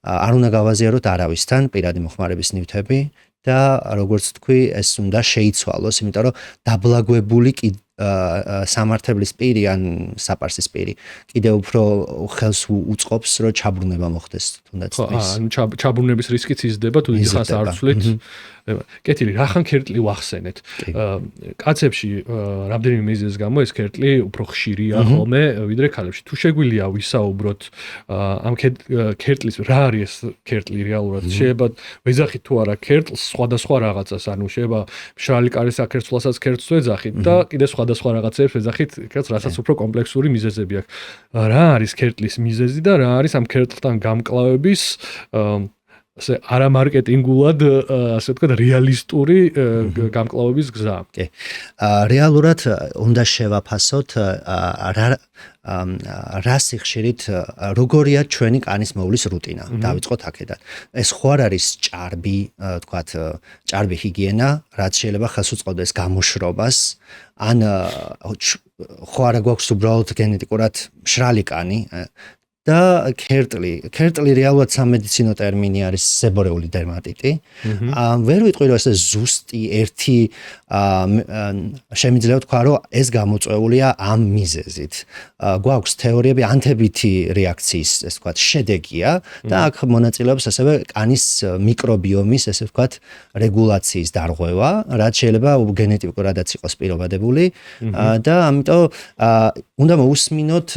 არ უნდა გავაზიაროთ არავისთან პირადი მოხმარების ნივთები და როგორც თქვი, ეს უნდა შეიცვალოს, იმიტომ რომ დაბლაგვებული სამართლებლის პირი ან საპარსის პირი კიდევ უფრო ხელს უწყობს, რომ ჩაბრუნება მოხდეს თუნდაც ის. ანუ ჩაბრუნების რისკიც იზრდება თუ დიდი ხანს არ ვცვლით. კეთილი, რახან ქერტლი ვახსენეთ. კაცებში რამდენიმე მიზეზის გამო ეს ქერტლი უფრო ხშირია ხოლმე ვიდრე ქალებში. თუ შეგვიძლია ვისაუბროთ ამ ქერტლის რა არის ეს ქერტლი რეალურად? შეიძლება ვეძახით თუ არა ქერტლს სხვადასხვა რაღაცას, ანუ შეიძლება მშრალი კარის აქერცვლასაც ქერტლს ვეძახით და კიდე სხვადასხვა რაღაცებს ვეძახით, რაც რასაც უფრო კომპლექსური მიზეზები აქვს. რა არის ქერტლის მიზეზი და რა არის ამ ქერტლთან გამკლავების ასე არამარკეტინგულად, ასე ვთქვათ, რეალისტური გამკლავების გზა. კი. რეალურად უნდა შევაფასოთ რა სიხშირით როგორია ჩვენი კანის მოვლის რუტინა. დავიწყოთ აქედან. ეს ხო არ არის ჭარბი, ვთქვათ, ჭარბი ჰიგიენა, რაც შეიძლება ხელს უწყობდეს გამოშრობას, ან ხო არა გვაქვს უბრალოდ გენეტიკურად მშრალი კანი. და ქერტლი რეალურად სამედიცინო ტერმინი არის სებორეული დერმატიტი. ვერ ვიტყვი რომ ეს ზუსტი ერთი შემიძლია ვთქვა რომ ეს გამოწვეულია ამ მიზეზით. გვაქვს თეორიები ანთებითი რეაქციის, ესე ვთქვათ, შედეგია და აქ მონაწილეობს ასევე კანის მიკრობიომის, ესე ვთქვათ, რეგულაციის დარღვევა, რაც შეიძლება გენეტიკურადაც იყოს პირობადებული და ამიტომ უნდა მოусმინოთ,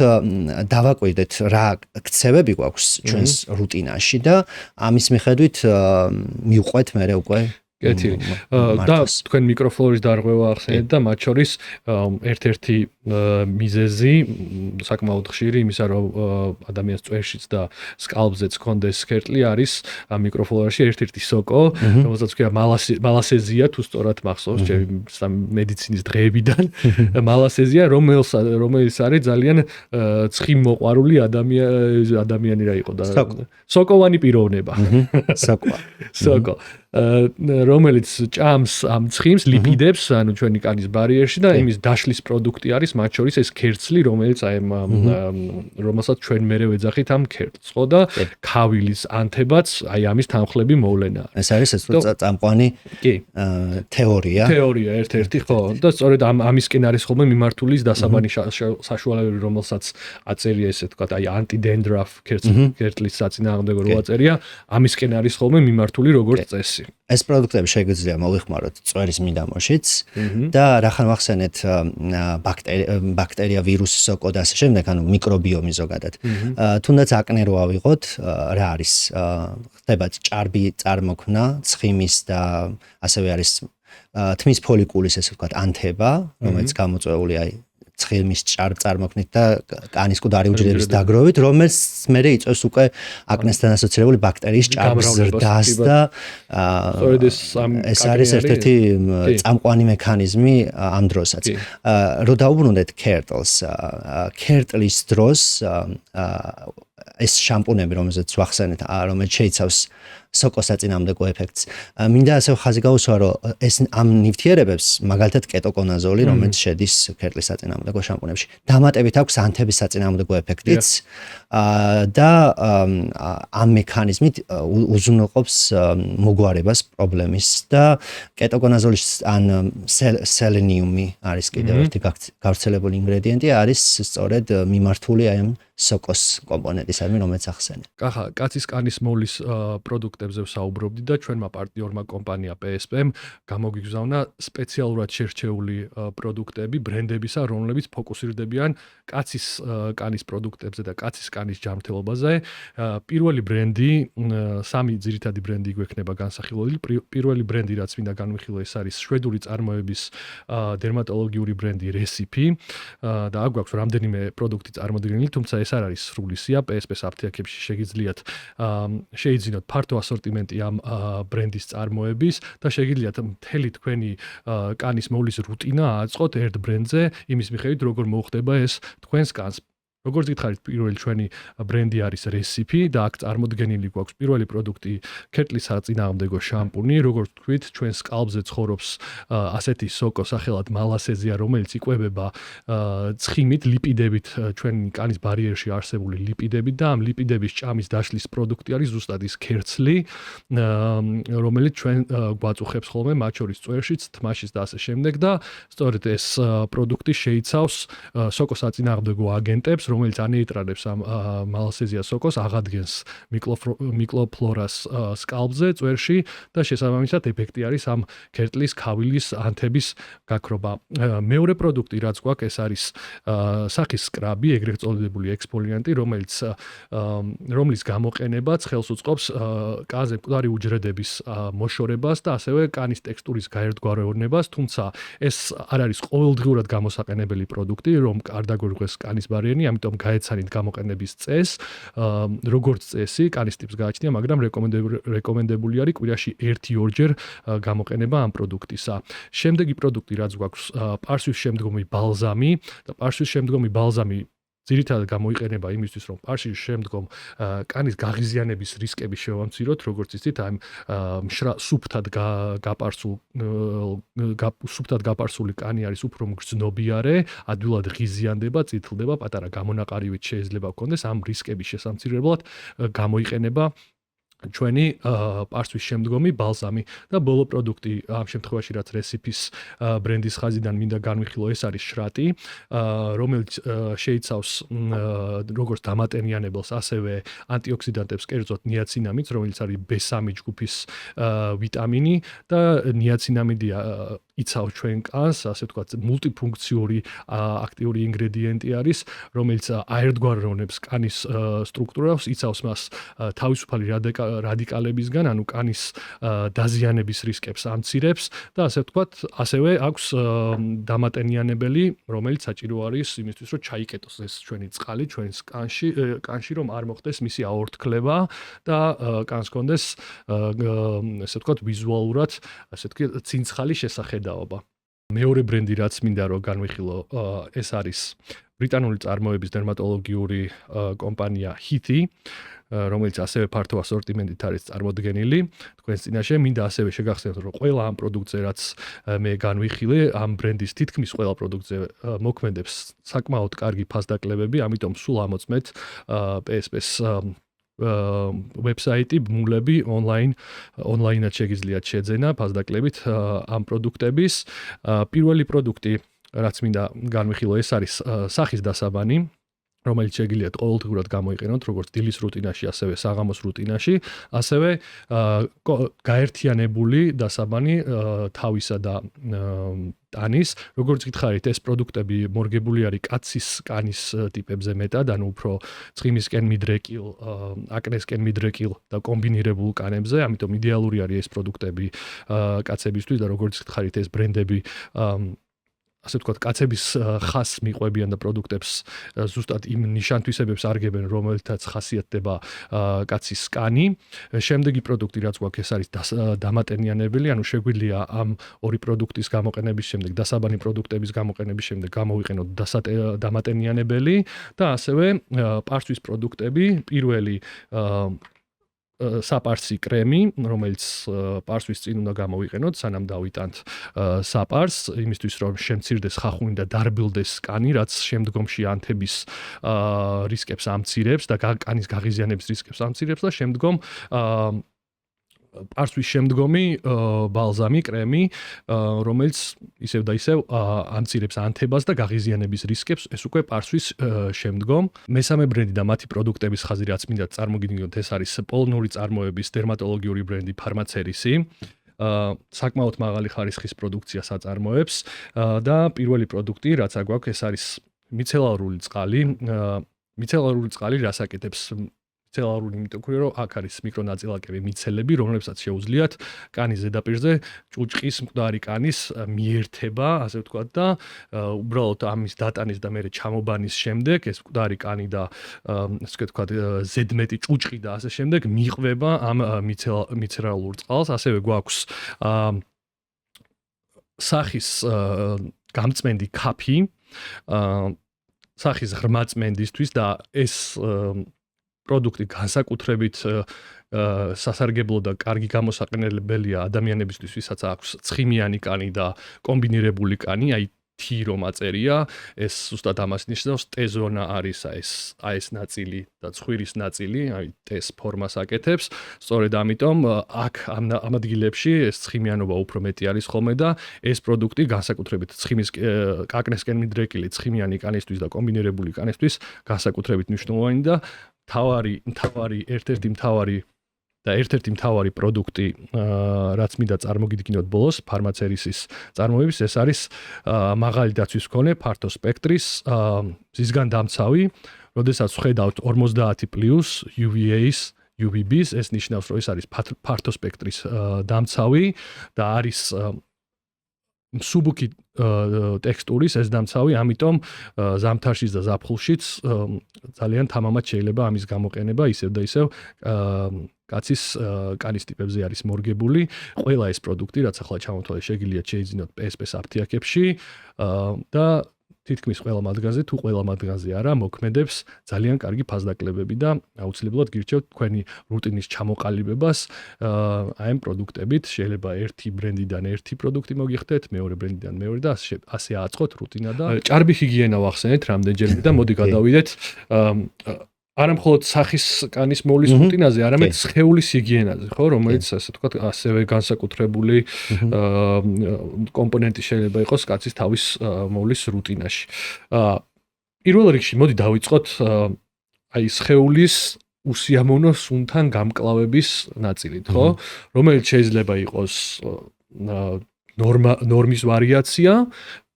დავაკვირდეთ რა ქცევები გვაქვს ჩვენს რუტინაში და ამის მიხედვით მივყვეთ მე უკვე კეთილი. და თქვენ მიკროფლორის დარღვევა ახსენეთ და მათ შორის ერთ-ერთი მიზეზი საკმაოდ ხშირი იმისა, რომ ადამიანის წვერშიც და სკალპზეც კონდეს ქერტლი არის მიკროფლორაში ერთ-ერთი სოკო, რომელსაც ქვია მალასეზია, თუ სწორად მახსოვს, მედიცინის დღეებიდან მალასეზია, რომელიც არის ძალიან ცხიმოყვარული ადამიანი რა იყო და სოკოვანი პიროვნება. სოკო. რომელიც ჭამს ამ ცხიმს, ლიპიდებს, ანუ ჩვენი კანის ბარიერში და იმის დაშლის პროდუქტი არის მათ შორის ეს ქერცლი, რომელიც აი რომელსაც ჩვენ მერე ვეძახით ამ ქერცლს, ხო და ქავილის ანთებაც აი ამის თანხლები მოვლენა. ეს არის ეს წამყვანი თეორია. თეორია ერთ-ერთი, ხო, და სწორედ ამისკენ არის ხოლმე მიმართული დასაბანი საშუალებები, რომელსაც აწერია ესე ვთქვათ, აი ანტიდენდრაფ ქერცლის საწინააღმდეგო რო აწერია, ამისკენ არის ხოლმე მიმართული როგორც წესი. ეს პროდუქტები შეგვიძლია მოვიხმაროთ წვერის მიდამოშიც და რახან ვახსენეთ ბაქტერია, ვირუსი, სოკო და ასე შემდეგ, ანუ მიკრობიომი ზოგადად. თუნდაც აკნე რო ავიღოთ, რა არის? ხდება ჭარბი წარმოქმნა, ცხიმის და ასევე არის თმის ფოლიკულის, ესე ვთქვათ, ანთება, რომელიც გამოწვეულია ცხიმის წარმოქმნით და კანის მკვდარი უჯრედების დაგროვით, რომელიც მერე იწვევს უკვე აკნესთან ასოცირებული ბაქტერიის ჭარბ ზრდას და ეს არის ერთ-ერთი წამყვანი მექანიზმი ამ დროსაც. რო დაუბრუნდეთ ქერტლს, ქერტლის დროს ეს შამპუნები, რომელზეც ვახსენეთ, რომელიც შეიცავს სოკოს საწინააღმდეგო ეფექტს. მინდა ასევე ხაზი გაუსვა, რომ ეს ამ ნივთიერებებს, მაგალითად კეტოკონაზოლი, რომელიც შედის ქერტლის საწინააღმდეგო შამპუნებში, დამატებით აქვს ანთების საწინააღმდეგო ეფექტიც და ამ მექანიზმით უზრუნველყოფს მოგვარებას პრობლემის და კეტოკონაზოლის ან სელენიუმი არის კიდევ ერთი გავრცელებული ინგრედიენტი, არის სწორედ მიმართული აი ამ სოკოს კომპონენტისადმი, რომელიც ახსენე. კახა, კაცის კანის მოვლის პროდუქტებზე ვსაუბრობდი და ჩვენმა პარტნიორმა კომპანია PSP-მ გამოგიგზავნა სპეციალურად შერჩეული პროდუქტები ბრენდებისა, რომლებიც ფოკუსირდებიან კაცის კანის პროდუქტებზე და კაცის კანის ჯანმრთელობაზე. პირველი ბრენდი, სამი ძირითადი ბრენდი გვექნება განსახილველი. პირველი ბრენდი, რაც მინდა განვიხილო, ეს არის შვედური წარმოების დერმატოლოგიური ბრენდი Recipe და აქ გვაქვს რამდენიმე პროდუქტი წარმოდგენილი, თუმცა ეს არ არის სრული სია, PSP-ს აფთიაქებში შეგიძლიათ შეიძინოთ ფართო ასორტიმენტი ამ ბრენდის წარმოების და შეგიძლიათ მთელი თქვენი კანის მოვლის რუტინა აწყოთ ერთ ბრენდზე, იმის მიხედვით როგორ მოუხდება ეს თქვენს კანს. როგორც გითხარით, პირველი ჩვენი ბრენდი არის Recipe და აქ წარმოდგენილი გვაქვს პირველი პროდუქტი ქერტლის საწინააღმდეგო შამპუნი, როგორც თქვით, ჩვენ სკალპზე ცხოვრობს ასეთი სოკო სახელად მალასეზია, რომელიც იკვებება ცხიმით, ლიპიდებით, ჩვენი კანის ბარიერში არსებული ლიპიდებით და ამ ლიპიდების ჭამის დაშლის პროდუქტი არის ზუსტად ის ქერცლი, რომელიც ჩვენ გვაწუხებს ხოლმე მათ შორის წვერშიც, თმაშიც და ასე შემდეგ და სწორედ ეს პროდუქტი შეიცავს სოკოს საწინააღმდეგო აგენტებს, რომელიც ანეიტრალებს ამ მალასეზია სოკოს, აღადგენს მიკროფლორას სკალპზე, წვერში და შესაბამისად ეფექტი არის ამ ქერტლის ქავილის ანთების გაქრობა. მეორე პროდუქტი რაც გვაქვს, ეს არის სახის სკრაბი, ეგრეთ წოდებული ექსფოლიანტი, რომლის გამოყენებაც ხელს უწყობს კანზე მკვდარი უჯრედების მოშორებას და ასევე კანის ტექსტურის გაერთგვაროვნებას, თუმცა ეს არ არის ყოველდღიურად გამოსაყენებელი პროდუქტი, რომ არ დაგვერგვეს კანის ბარიერი, ამიტომ გაეცანით გამოყენების წესს, როგორც წესი, კანის ტიპს გააჩნია, მაგრამ რეკომენდებული არის კვირაში 1-2 გამოყენება ამ პროდუქტისა. შემდეგი პროდუქტი რაც გვაქვს, პარსვის შემდგომი ბალზამი და პარსვის შემდგომი ბალზამი ძირითადად გამოიყენება იმისთვის, რომ პარსვის შემდგომ კანის გაღიზიანების რისკები შევამციროთ, როგორც იცით, ამ სუფთად გაპარსული კანი არის უფრო მგრძნობიარე, ადვილად ღიზიანდება, წითლდება, პატარა გამონაყარივით შეიძლება ჰქონდეს, ამ რისკების შესამცირებლად გამოიყენება ჩვენი პარსვის შემდგომი ბალზამი და ბოლო პროდუქტი ამ შემთხვევაში რაც Recipe-ის ბრენდის ხაზიდან მინდა განვიხილო, ეს არის შრატი, რომელიც შეიცავს როგორც დამატენიანებელს, ასევე ანტიოქსიდანტებს, კერძოდ ნიაცინამიდს, რომელიც არის B3 ჯგუფის ვიტამინი და ნიაცინამიდი იცავს ჩვენ კანს, ასე ვთქვათ, მულტიფუნქციური აქტიური ინგრედიენტი არის, რომელიც აერთგვაროვნებს კანის სტრუქტურას, იცავს მას თავისუფალი რადიკალებისგან, ანუ კანის დაზიანების რისკებს ამცირებს და ასე ვთქვათ, ასევე აქვს დამატენიანებელი, რომელიც საჭირო არის იმისთვის, რომ ჩაიკეტოს ეს ჩვენი წყალი ჩვენს კანში, რომ არ მოხდეს მისი აორთქლება და კანს კონდეს ასე ვთქვათ, ვიზუალურად, ასე ვთქვათ, ცინცხალი შესახედაობა. მეორე ბრენდი რაც მინდა რომ განვიხილო, ეს არის ბრიტანული წარმოების დერმატოლოგიური კომპანია Hiti, რომელიც ასევე ფართო ასორტიმენტით არის წარმოდგენილი. თქვენს წინაშე მინდა ასევე შეგახსენოთ, რომ ყველა ამ პროდუქტზე რაც მე განვიხილე, ამ ბრენდის თითქმის ყველა პროდუქტზე მოქმედებს საკმაოდ კარგი ფასდაკლებები, ამიტომ სულ ამოწმეთ PSP-ს ვებსაიტი, ბმულები ონლაინად შეგიძლიათ შეძენა ფასდაკლებით ამ პროდუქტების. პირველი პროდუქტი, რაც მინდა განვიხილო, ეს არის სახის დასაბანი, რომელიც შეგიძლიათ ყოველდღურად გამოიყენოთ, როგორც დილის რუტინაში, ასევე საღამოს რუტინაში, ასევე გაერთიანებული დასაბანი თავისა და ტანის, როგორც გითხარით, ეს პროდუქტები მორგებული არის კაცის კანის ტიპებზე მეტად, ანუ უფრო ცხიმისკენ მიდრეკილ, აკნესკენ მიდრეკილ და კომბინირებულ კანებზე, ამიტომ იდეალური არის ეს პროდუქტები კაცებისთვის და როგორც გითხარით, ეს ბრენდები ასე ვთქვათ, კაცების ხასს მიყვებიან და პროდუქტებს ზუსტად იმ ნიშანთვისებებს არგებენ, რომელთაც ხასიათდება კაცის კანი. შემდეგი პროდუქტი, რაც გვაქვს, ეს არის დამატენიანებელი, ანუ შეგვიძლია ამ ორი პროდუქტის გამოყენების შემდეგ, დასაბანი პროდუქტების გამოყენების შემდეგ გამოვიყენოთ დამატენიანებელი და ასევე პარსვის პროდუქტები, პირველი საპარსი კრემი, რომელიც პარსვის წინ უნდა გამოვიყენოთ, სანამ დავიტანთ საპარს, იმისთვის რომ შემცირდეს ხახუნი და დარბილდეს კანი, რაც შემდგომში ანთების რისკებს ამცირებს და კანის გაღიზიანების რისკებს ამცირებს და შემდგომ პარსვის შემდგომი ბალზამი, კრემი, რომელიც ისევ და ისევ ამცირებს ანთებას და გაღიზიანების რისკებს, ეს უკვე პარსვის შემდგომ. მესამე ბრენდი და მათი პროდუქტების ხაზი, რაც მინდა წარმოგიდგინოთ, ეს არის პოლონური წარმოების დერმატოლოგიური ბრენდი Pharmacerisi. საკმაოდ მაღალი ხარისხის პროდუქციას აწარმოებს და პირველი პროდუქტი, რაც აგვაქვს, ეს არის მიცელარული წყალი. მიცელარული წყალი რას აკეთებს? მიცელარული, იმიტომ რომ აქ არის მიკრონაწილაკები, მიცელები, რომლებსაც შეუძლიათ კანის ზედაპირზე ჭუჭყის მკვდარი კანის მიერთება, ასე ვთქვათ და უბრალოდ ამის დატანის და მერე ჩამობანის შემდეგ ეს მკვდარი კანი და ასე ვთქვათ ზედმეტი ჭუჭყი და ასე შემდეგ მიყვება ამ მიცელარულ წყალს, ასევე გვაქვს სახის გამწმენდი კაფი, სახის ღრმა წმენდისთვის და ეს პროდუქტი განსაკუთრებით სასარგებლო და კარგი გამოსაყენებელია ადამიანებისთვის, ვისაც აქვს ცხიმიანი კანი და კომბინირებული კანი, აი T რომ აწერია, ეს ზუსტად ამას ნიშნავს, T-ზონა არის ეს ნაწილი და ცხვირის ნაწილი, აი T-ს ფორმას აკეთებს. სწორედ ამიტომ აქ ამ ადგილებში ეს ცხიმიანობა უფრო მეტი არის ხოლმე და ეს პროდუქტი განსაკუთრებით ცხიმის კაკნესკენ მიდრეკილი ცხიმიანი კანისთვის და კომბინირებული კანისთვის განსაკუთრებით მნიშვნელოვანი და ერთ-ერთი მთავარი პროდუქტი, რაც მინდა წარმოგიდგინოთ ბოლოს, ფარმაცერისის წარმოების, ეს არის მაღალი დაცვის მქონე ფართო სპექტრის მზისგან დამცავი, როდესაც ვხედავთ 50+ UVA-ს, UVB-ს, ეს ნიშნავს, რომ ეს არის ფართო სპექტრის დამცავი და არის მსუბუქი ტექსტურის ეს დამცავი, ამიტომ ზამთარშიც და ზაფხულშიც ძალიან თამამად შეიძლება ამის გამოყენება ისევ და ისევ კაცის კანის ტიპებზე არის მორგებული. ყველა ეს პროდუქტი, რაც ახლა ჩამოთვალე, შეგიძლიათ შეიძინოთ PSP-ს აფთიაქებში და თითქმის ყველა მათგანზე თუ ყველა მათგანზე არა, მოქმედებს ძალიან კარგი ფასდაკლებები და აუცილებლად გირჩევთ თქვენი რუტინის ჩამოყალიბებას აი ამ პროდუქტებით. შეიძლება ერთი ბრენდიდან ერთი პროდუქტი მოგიხდეთ, მეორე ბრენდიდან მეორე და ასე აწყოთ რუტინა და ჭარბი ჰიგიენა ვახსენეთ რამდენჯერმე და მოდი გადავიდეთ არა მხოლოდ სახის კანის მოვლის რუტინაზე, არამედ სხეულის ჰიგიენაზე, ხო, რომელიც ასე ვთქვათ, ასევე განსაკუთრებული კომპონენტი შეიძლება იყოს კაცის თავის მოვლის რუტინაში. პირველ რიგში მოდი დავიწყოთ აი სხეულის უსიამოვნო სუნთან გამკლავების ნაწილით, ხო, რომელიც შეიძლება იყოს ნორმის ვარიაცია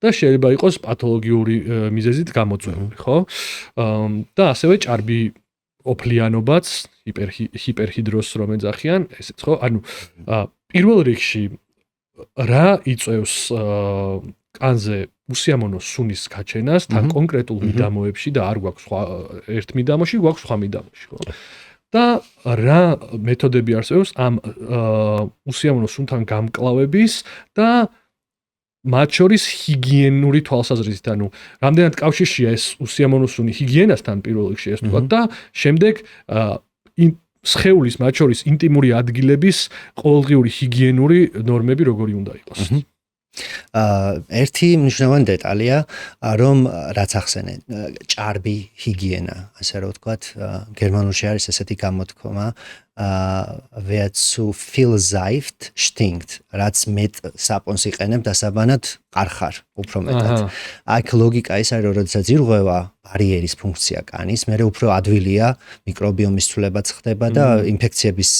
და შეიძლება იყოს პათოლოგიური მიზეზით გამოწვეული, ხო? და ასევე ჭარბი ოფლიანობაც, ჰიპერჰიდროს რომ ეძახიან, ესეც ხო? ანუ პირველ რიგში რა იწევს კანზე უსიამოვნო სუნის გაჩენას თან კონკრეტულ მიდამოებში და არ გვაქვს სხვა ერთ მიდამოში, გვაქვს სხვა მიდამოში, ხო? და რა მეთოდები არსებობს ამ უსიამოვნო სუნთან გამკლავების და მათ შორის ჰიგიენური თვალსაზრისით, ანუ რამდენად კავშირშია ეს უსიამოვნო სუნი ჰიგიენასთან პირველ რიგში ეს თქვა და შემდეგ სხეულის მათ შორის ინტიმური ადგილების ყოველდღიური ჰიგიენური ნორმები როგორი უნდა იყოს. ერთი მნიშვნელოვანი დეტალია, რომ რაც ახსენე, ჭარბი ჰიგიენა, ასე რომ ვთქვათ, გერმანულში არის ესეთი გამოთქმა, wer zu viel seift stinkt, რაც მეტ საპონს იყენებ დასაბანად ყარხარ, უფრო მეტად. აქ ლოგიკა ის არის, რომ როდესაც ირღვევა ბარიერის ფუნქცია კანის, მე უფრო ადვილია მიკრობიომის ცვლილება ხდება და ინფექციების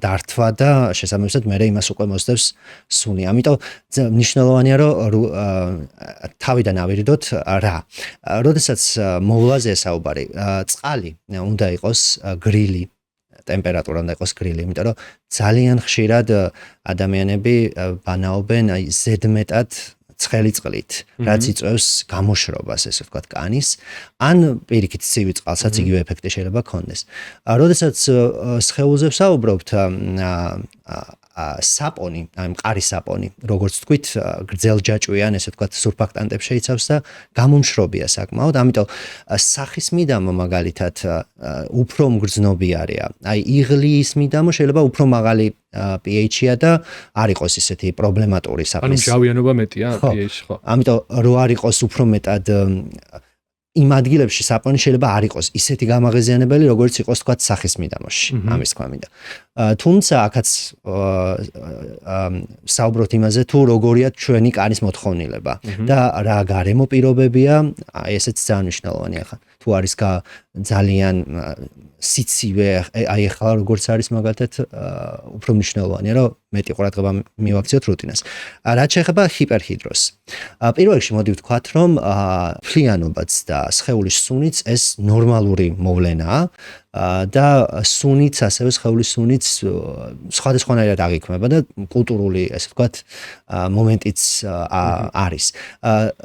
დართვა და შესაბამისად მე იმას უკვე მოსდევს სუნი. ამიტომ მნიშვნელოვანია, რომ თავიდან ავირიდოთ რა. როდესაც მოვლაზე საუბარი, წყალი უნდა იყოს გრილი. ტემპერატურა უნდა იყოს გრილი, იმიტომ რომ ძალიან ხშირად ადამიანები ბანაობენ აი ზედმეტად ცხელი წყლით, რაც იწვევს გამოშრობას, ესე ვთქვათ, კანის, ან პირიქით ცივი წყალსაც იგივე ეფექტი შეიძლება ქონდეს. როდესაც სხეულზე ვსაუბრობთ, საპონი, აი მყარი საპონი, როგორც თქვით, გრძელჯაჭვიან, ესე ვთქვათ, სურფაქტანტებს შეიცავს და გამომშრობია საკმაოდ, ამიტომ სახის მიდამო მაგალითად უფრო მგრძნობიარეა. აი იღლიის მიდამო შეიძლება უფრო მაღალი pH-ია და არ იყოს ისეთი პრობლემატური საპონი. ანუ ჟავიანობა მეტია pH, ხო. ამიტომ რო არ იყოს უფრო მეტად იმ ადგილებში საპონი შეიძლება არ იყოს ისეთი გამაღიზიანებელი, როგორც იყოს თქვათ სახის მიდამოში, ამის თქვა მინდა. თუმცა აქაც საუბრობთ იმაზე, თუ როგორია ჩვენი კანის მოთხოვნილება და რა გარემო პირობებია, ესეც ძალიან მნიშვნელოვანია ხა. თუ არის ძალიან სიცივე, აი ახლა როგორც არის მაგალითად უფრო მნიშვნელოვანია, რომ მეტი ყურადღება მივაქციოთ რუტინას. რაც შეეხება ჰიპერჰიდროს. პირველ რიგში მოდი ვთქვათ, რომ ფლიანობაც და სხეულის სუნიც ეს ნორმალური მოვლენაა და სუნიც ასევე სხეულის სუნიც სხვადასხვანაირად აღიქმება და კულტურული, ესე ვთქვათ, მომენტიც არის.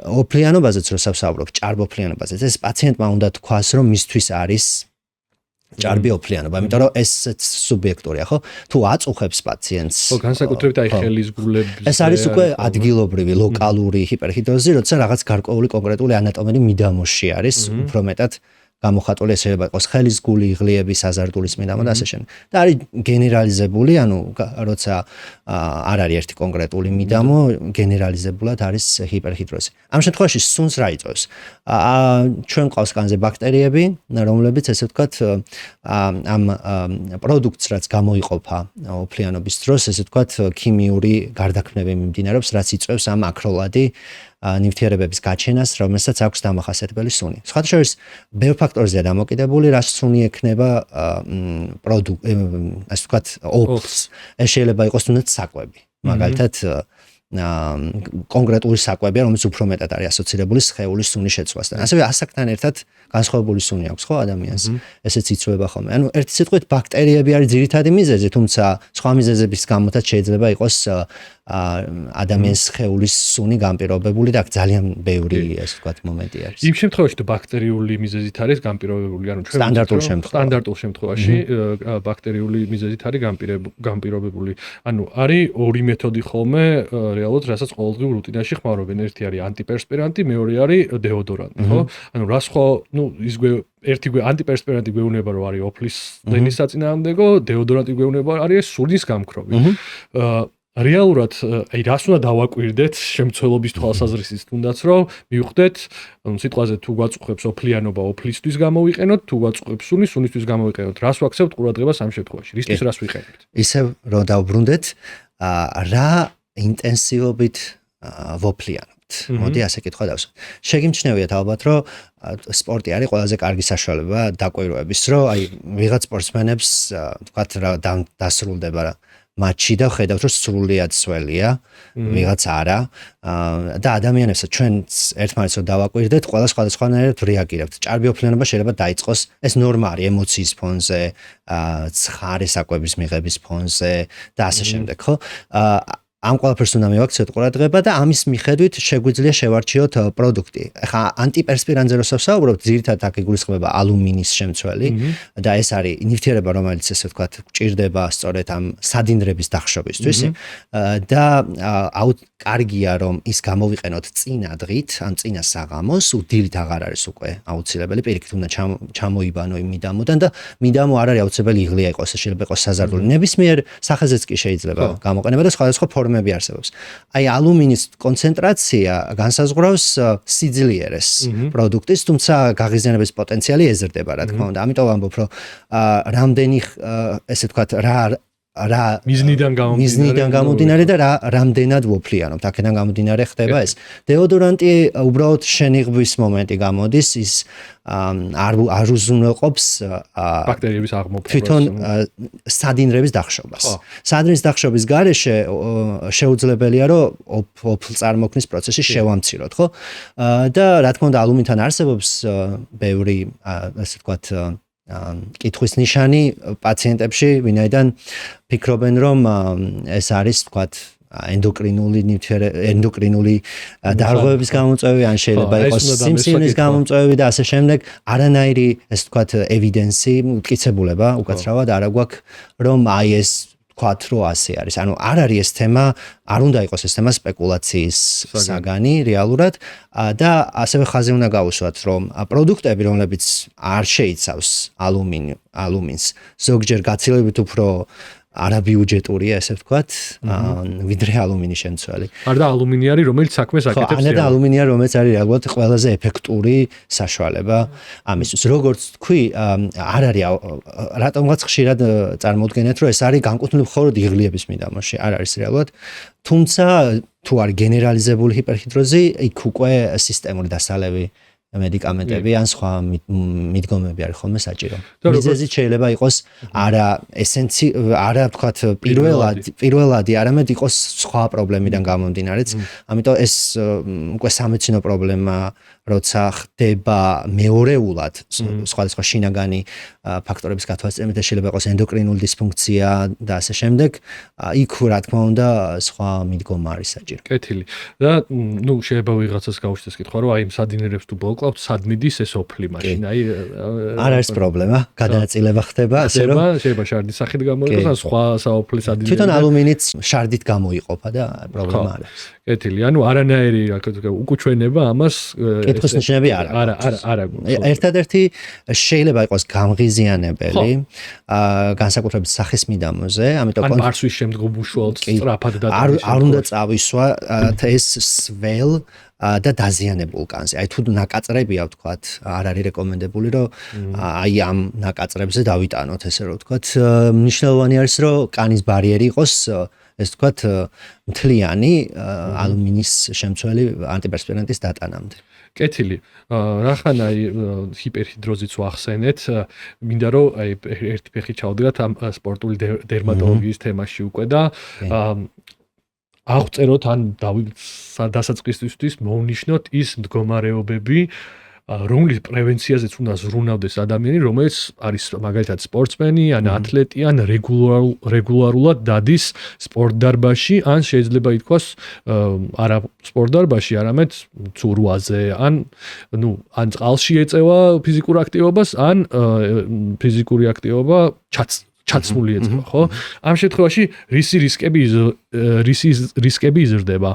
ოფლიანობაზეც რო საუბრობ, ჭარბ ოფლიანობაზეც, ეს პაციენტმა უნდა თქვას, რომ მისთვის არის ჭარბი ოფლიანობა, იმიტომ რომ ესეც სუბიექტურია, ხო? თუ აწუხებს პაციენტს. ხო, განსაკუთრებით აი ხელის გულებზე. ეს არის უკვე ადგილობრივი, ლოკალური ჰიპერჰიდროზი, როცა რაღაც გარკვეული კონკრეტული ანატომიური მიდამოში არის, უფრო მეტად გამოხატული შეიძლება იყოს ხელის გული, ღლიები, საზარდულის მიდამო და ასე შემდეგ. და არის გენერალიზებული, ანუ როცა არ არის ერთი კონკრეტული მიდამო, გენერალიზებულად არის ჰიპერჰიდროზი. ამ შემთხვევაში სუნს რა იწვევს? ჩვენ ყავს კანზე ბაქტერიები, რომლებიც ესე ვთქვათ ამ პროდუქტს რაც გამოიყოფა ოფლიანობის დროს, ესე ვთქვათ ქიმიური გარდაქმნები მიმდინარეობს, რაც იწვევს ამ აკროლადი ნივთიერებების გაჩენას, რომელსაც აქვს დამახასიათებელი სუნი. სხვათა შორის, ბევრ ფაქტორზეა დამოკიდებული, რა სუნი ექნება ასე ვთქვათ, ოფლს. ეს შეიძლება იყოს თუნდაც საკვები. მაგალითად, კონკრეტული საკვებია, რომელიც უფრო მეტად არის ასოცირებული სხეულის სუნის შეცვლასთან. ასევე ასაკთან ერთად განსხვავებული სუნი აქვს, ხო, ადამიანს. ესეც იცვლება ხოლმე. ანუ ერთი სიტყვით ბაქტერიები არის ძირითადი მიზეზი, თუმცა სხვა მიზეზების გამოთაც შეიძლება იყოს ადამიანის სხეულის სუნი განპირობებული და აქ ძალიან ბევრი, ასე ვთქვათ, მომენტი არის. იმ შემთხვევაში თუ ბაქტერიული მიზეზით არის განპირობებული, ანუ ჩვენ სტანდარტულ შემთხვევაში ბაქტერიული მიზეზით არის განპირობებული. ანუ არის ორი მეთოდი ხოლმე რეალურად, რასაც ყოველდღიურ რუტინაში ხმარობენ. ერთი არის ანტიპერსპირანტი, მეორე არის დეოდორანტი, ხო? ანუ რა სხვა, ის ერთი ანტიპერსპირანტი გვეუბნება, რომ არის ოფლის დენის საწინააღმდეგო, დეოდორანტი გვეუბნება, არის სუნის გამქრობი. რეალურად აი რას უნდა დავაკვირდეთ შემცველობის თვალსაზრისით თუნდაც რომ მივხვდეთ ანუ სიტყვაზე თუ გვაწუხებს ოფლიანობა ოფლისთვის გამოვიყენოთ თუ გვაწუხებს სუნი სუნისთვის გამოვიყენოთ რას ვაქცევთ ყურადღებას ამ შემთხვევაში რისთვის რას ვიყენებთ ისევ რომ დავბრუნდეთ რა ინტენსივობით ვოფლიანობთ მოდი ასე კითხვა დავსვათ შეგიმჩნევიათ ალბათ რომ სპორტი არის ყველაზე კარგი საშუალება დაკვირვების რომ აი ვიღაც სპორტსმენებს თქვათ რა დასრულდება რა მატჩი და ხედავთ რომ სრულიად სველია ვიღაც არა და ადამიანებსაც ჩვენ ერთმანეთს რომ დავაკვირდეთ ყველა სხვადასხვანაირად რეაგირებთ ჭარბი ოფლიანობა შეიძლება დაიწყოს ეს ნორმა არის ემოციის ფონზე ცხარე საკვების მიღების ფონზე და ასე შემდეგ ხო ამ ყველაფერს უნდა მივაქციოთ ყურადღება და ამის მიხედვით შეგვიძლია შევარჩიოთ პროდუქტი. ახლა ანტიპერსპირანტზე რო ვსაუბრობთ, ძირითადად აქ იგულისხმება ალუმინის შემცველი და ეს არის ნივთიერება, რომელიც ესე ვთქვათ, გჭირდება სწორედ ამ სადინდრების დახშობისთვის და კარგია რომ ის გამოვიყენოთ წინა დღით, ან წინა საღამოს, დილით აღარ არის უკვე აუცილებელი, პირიქით უნდა ჩამოიბანო იმ მიდამოდან და მიდამო არ არის აუცილებელი იღლია იყოს, შეიძლება იყოს საზარდული. ნებისმიერ სახეზეც კი შეიძლება გამოყენება და სხვადასხვა ფორმები არსებობს. აი ალუმინის კონცენტრაცია განსაზღვრავს სიძლიერეს პროდუქტის, თუმცა გაღიზიანების პოტენციალი ეზრდება, რა თქმა უნდა. ამიტომ ვამბობ, რომ რამდენი ესე ვთქვათ, რა მიზნიდან გამომდინარე და რამდენად ვოფლიანობთ. აქედან გამომდინარე ხდება ეს. დეოდორანტი უბრალოდ შენიღბვის მომენტი გამოდის, ის არ უზრუნველყოფს ბაქტერიების აღმოფხვრას. თვითონ სადინდრების დახშობას. სადინდრის დახშობის გარეშე შეუძლებელია, რომ ოფლ წარმოქმნის პროცესი შევამციროთ, ხო? და რა თქმა უნდა, ალუმინთან არსებობს ბევრი, ასე ვთქვათ, კითხვის ნიშანი პაციენტებში, ვინაიდან ფიქრობენ, რომ ეს არის, ვთქვათ, ენდოკრინული დარღვევების გამოწვევი, ან შეიძლება იყოს სიმსივნის გამოწვევი და ასე შემდეგ. არანაირი, ესე ვთქვათ, ევიდენსი, მტკიცებულება უკაცრავად არ აგვაქვს, რომ აი ეს ვთქვათ, რომ ასე არის. ანუ არ არის ეს თემა, არ უნდა იყოს ეს თემა სპეკულაციის საგანი რეალურად და ასევე ხაზი უნდა გაუსვათ, რომ პროდუქტები, რომლებიც არ შეიცავს ალუმინს, ზოგჯერ გაცილებით უფრო არაბიუჯეტურია, ესე ვთქვათ, ვიდრე ალუმინის შემცველი. არ და ალუმინი არის, რომელიც საქმეს აკეთებს. ხო, და ალუმინია, რომელიც არის რეალურად ყველაზე ეფექტური საშუალება ამისთვის. როგორც თქვი, არ არის რატომღაც ხშირად წარმოუდგენთ, რომ ეს არის განკუთვნილი მხოლოდ იღლიების მიდამოში, არ არის რეალურად. თუმცა თუ არის გენერალიზებული ჰიპერჰიდროზი, იქ უკვე სისტემური დასალევი მედიკამენტები ან სხვა მიდგომები არის ხოლმე საჭირო. მიზეზი შეიძლება იყოს არა ვთქვათ პირველადი, არამედ იყოს სხვა პრობლემიდან გამომდინარეც. ამიტომ ეს უკვე სამედიცინო პრობლემა როცა ხდება მეორეულად სხვადასხვა შინაგანი ფაქტორების გათვალისწინებით შეიძლება იყოს ენდოკრინული დისფუნქცია და ასე შემდეგ, იქ რა თქმა უნდა სხვა მიდგომა არის საჭირო. კეთილი. და შეიძლება ვიღაცას გაუჩნდეს კითხვა, რომ აი სადინერებს თუ ბოლკლავთ, სად მიდის ეს ოფლი მაშინ? აი არ არის პრობლემა, გადანაწილება ხდება, ასე რომ შეიძლება შარდის სახით გამოიყოს, ან სხვა საოფლი სადინერი. თვითონ ალუმინიც შარდით გამოიყოფა და პრობლემა არ არის. კეთილი, ანუ არანაირი რა თქმა უნდა უკუჩვენება ამას კითხვის ნიშნები არ აქვს. არა. ერთადერთი შეიძლება იყოს გამღიზიანებელი, განსაკუთრებით სახის მიდამოზე, ამიტომ ან მარსვის შემდგომ უშუალოდ სწრაფად დატოვება. არ უნდა წავისვა ეს სվել და დაზიანებულ კანზე. აი თუ ნაკაწრებია ვთქვათ, არ არის რეკომენდებული, რომ აი ამ ნაკაწრებზე დავიტანოთ, ესე რომ ვთქვათ, მნიშვნელოვანი არის, რომ კანის ბარიერი იყოს ეს ვთქვათ მთლიანი ალუმინის შემცველი ანტიპერსპირანტის დატანამდე. კეთილი. რახან აი ჰიპერჰიდროზიც ვახსენეთ, მინდა რომ აი ერთი ფეხი ჩავდგათ ამ სპორტული დერმატოლოგიის თემაში უკვე და აღწეროთ ან დასაწყისისთვის მოვნიშნოთ ის მდგომარეობები, რომლის პრევენციაზეც უნდა ზრუნავდეს ადამიანი, რომელიც არის მაგალითად სპორტსმენი, ან ათლეტი, ან რეგულარულად დადის სპორტდარბაზში, ან შეიძლება ითქვას არა სპორტდარბაზში, არამედ ცურვაზე, ან წყალში ეწევა ფიზიკურ აქტივობას, ან ფიზიკური აქტივობა ჩაცმული ეწევა, ხო? ამ შემთხვევაში რისი რისკები იზრდება?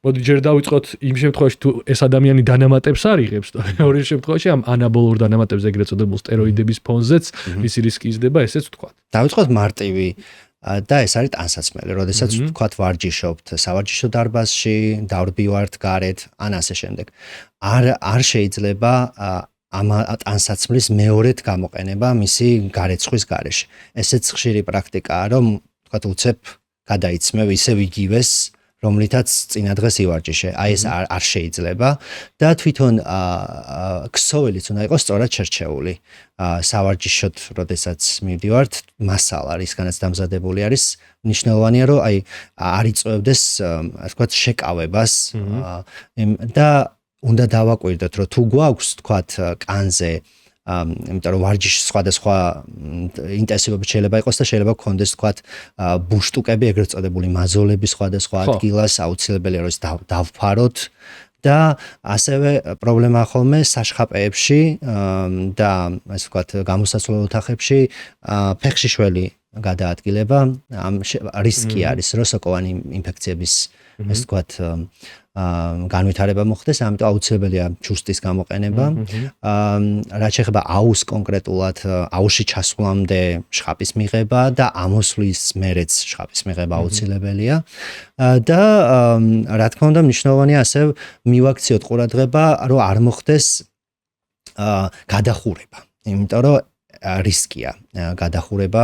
მოდი ჯერ დავიწყოთ იმ შემთხვევაში თუ ეს ადამიანი დანამატებს არ იღებს და მეორე შემთხვევაში ამ ანაბოლურ დანამატებს ეგრეთ წოდებულ სტეროიდების ფონზეც რისი რისკი იზრდება, ესეც ვთქვათ. დავიწყოთ მარტივი და ეს არის ტანსაცმელი, როდესაც ვთქვათ ვარჯიშობთ სავარჯიშო დარბაზში, დავრბივართ გარეთ, ან ასე შემდეგ. არ შეიძლება ამ ტანსაცმლის მეორედ გამოყენება მისი გარეცხვის გარეშე. ესეც ხშირი პრაქტიკაა, რომ ვთქვათ უცებ გადაიცმევ ისევ იგივეს, რომლითაც წინა დღეს ივარჯიშე. აი ეს არ შეიძლება და თვითონ ქსოვილიც უნდა იყოს სწორად შერჩეული. სავარჯიშოდ, როდესაც მივდივართ, მასალა რისგანაც დამზადებული არის, მნიშვნელოვანია, რომ აი არ იწვევდეს, ასე ვთქვათ, შეკავებას და უნდა დავაკვირდეთ, რომ თუ გვაქვს, თქვათ, კანზე, იმიტომ რომ ვარჯიშის სხვადასხვა ინტენსივობით შეიძლება იყოს და შეიძლება გქონდეს, თქვათ, ბუშტუკები, ეგრეთ წოდებული მაზოლები სხვადასხვა ადგილას, აუცილებელია, რომ ეს დავფაროთ და ასევე პრობლემაა ხოლმე საშხაპეებში და ასე ვთქვათ, გამოსაცვლელ ოთახებში ფეხში შველი გადაადგილება, ამ რისკი არის, რომ სოკოვანი ინფექციების ასე ვთქვათ განვითარება მოხდეს, ამიტომ აუცილებელია ჩუსტის გამოყენება. რაც შეეხება აუს კონკრეტულად, აუში ჩასვლამდე შხაპის მიღება და ამოსვლის მერეც შხაპის მიღება აუცილებელია. და რა თქმა უნდა, მნიშვნელოვანია ასევე მივაქციოთ ყურადღება, რომ არ მოხდეს გადახურება. იმიტომ რომ რისკია გადახურება,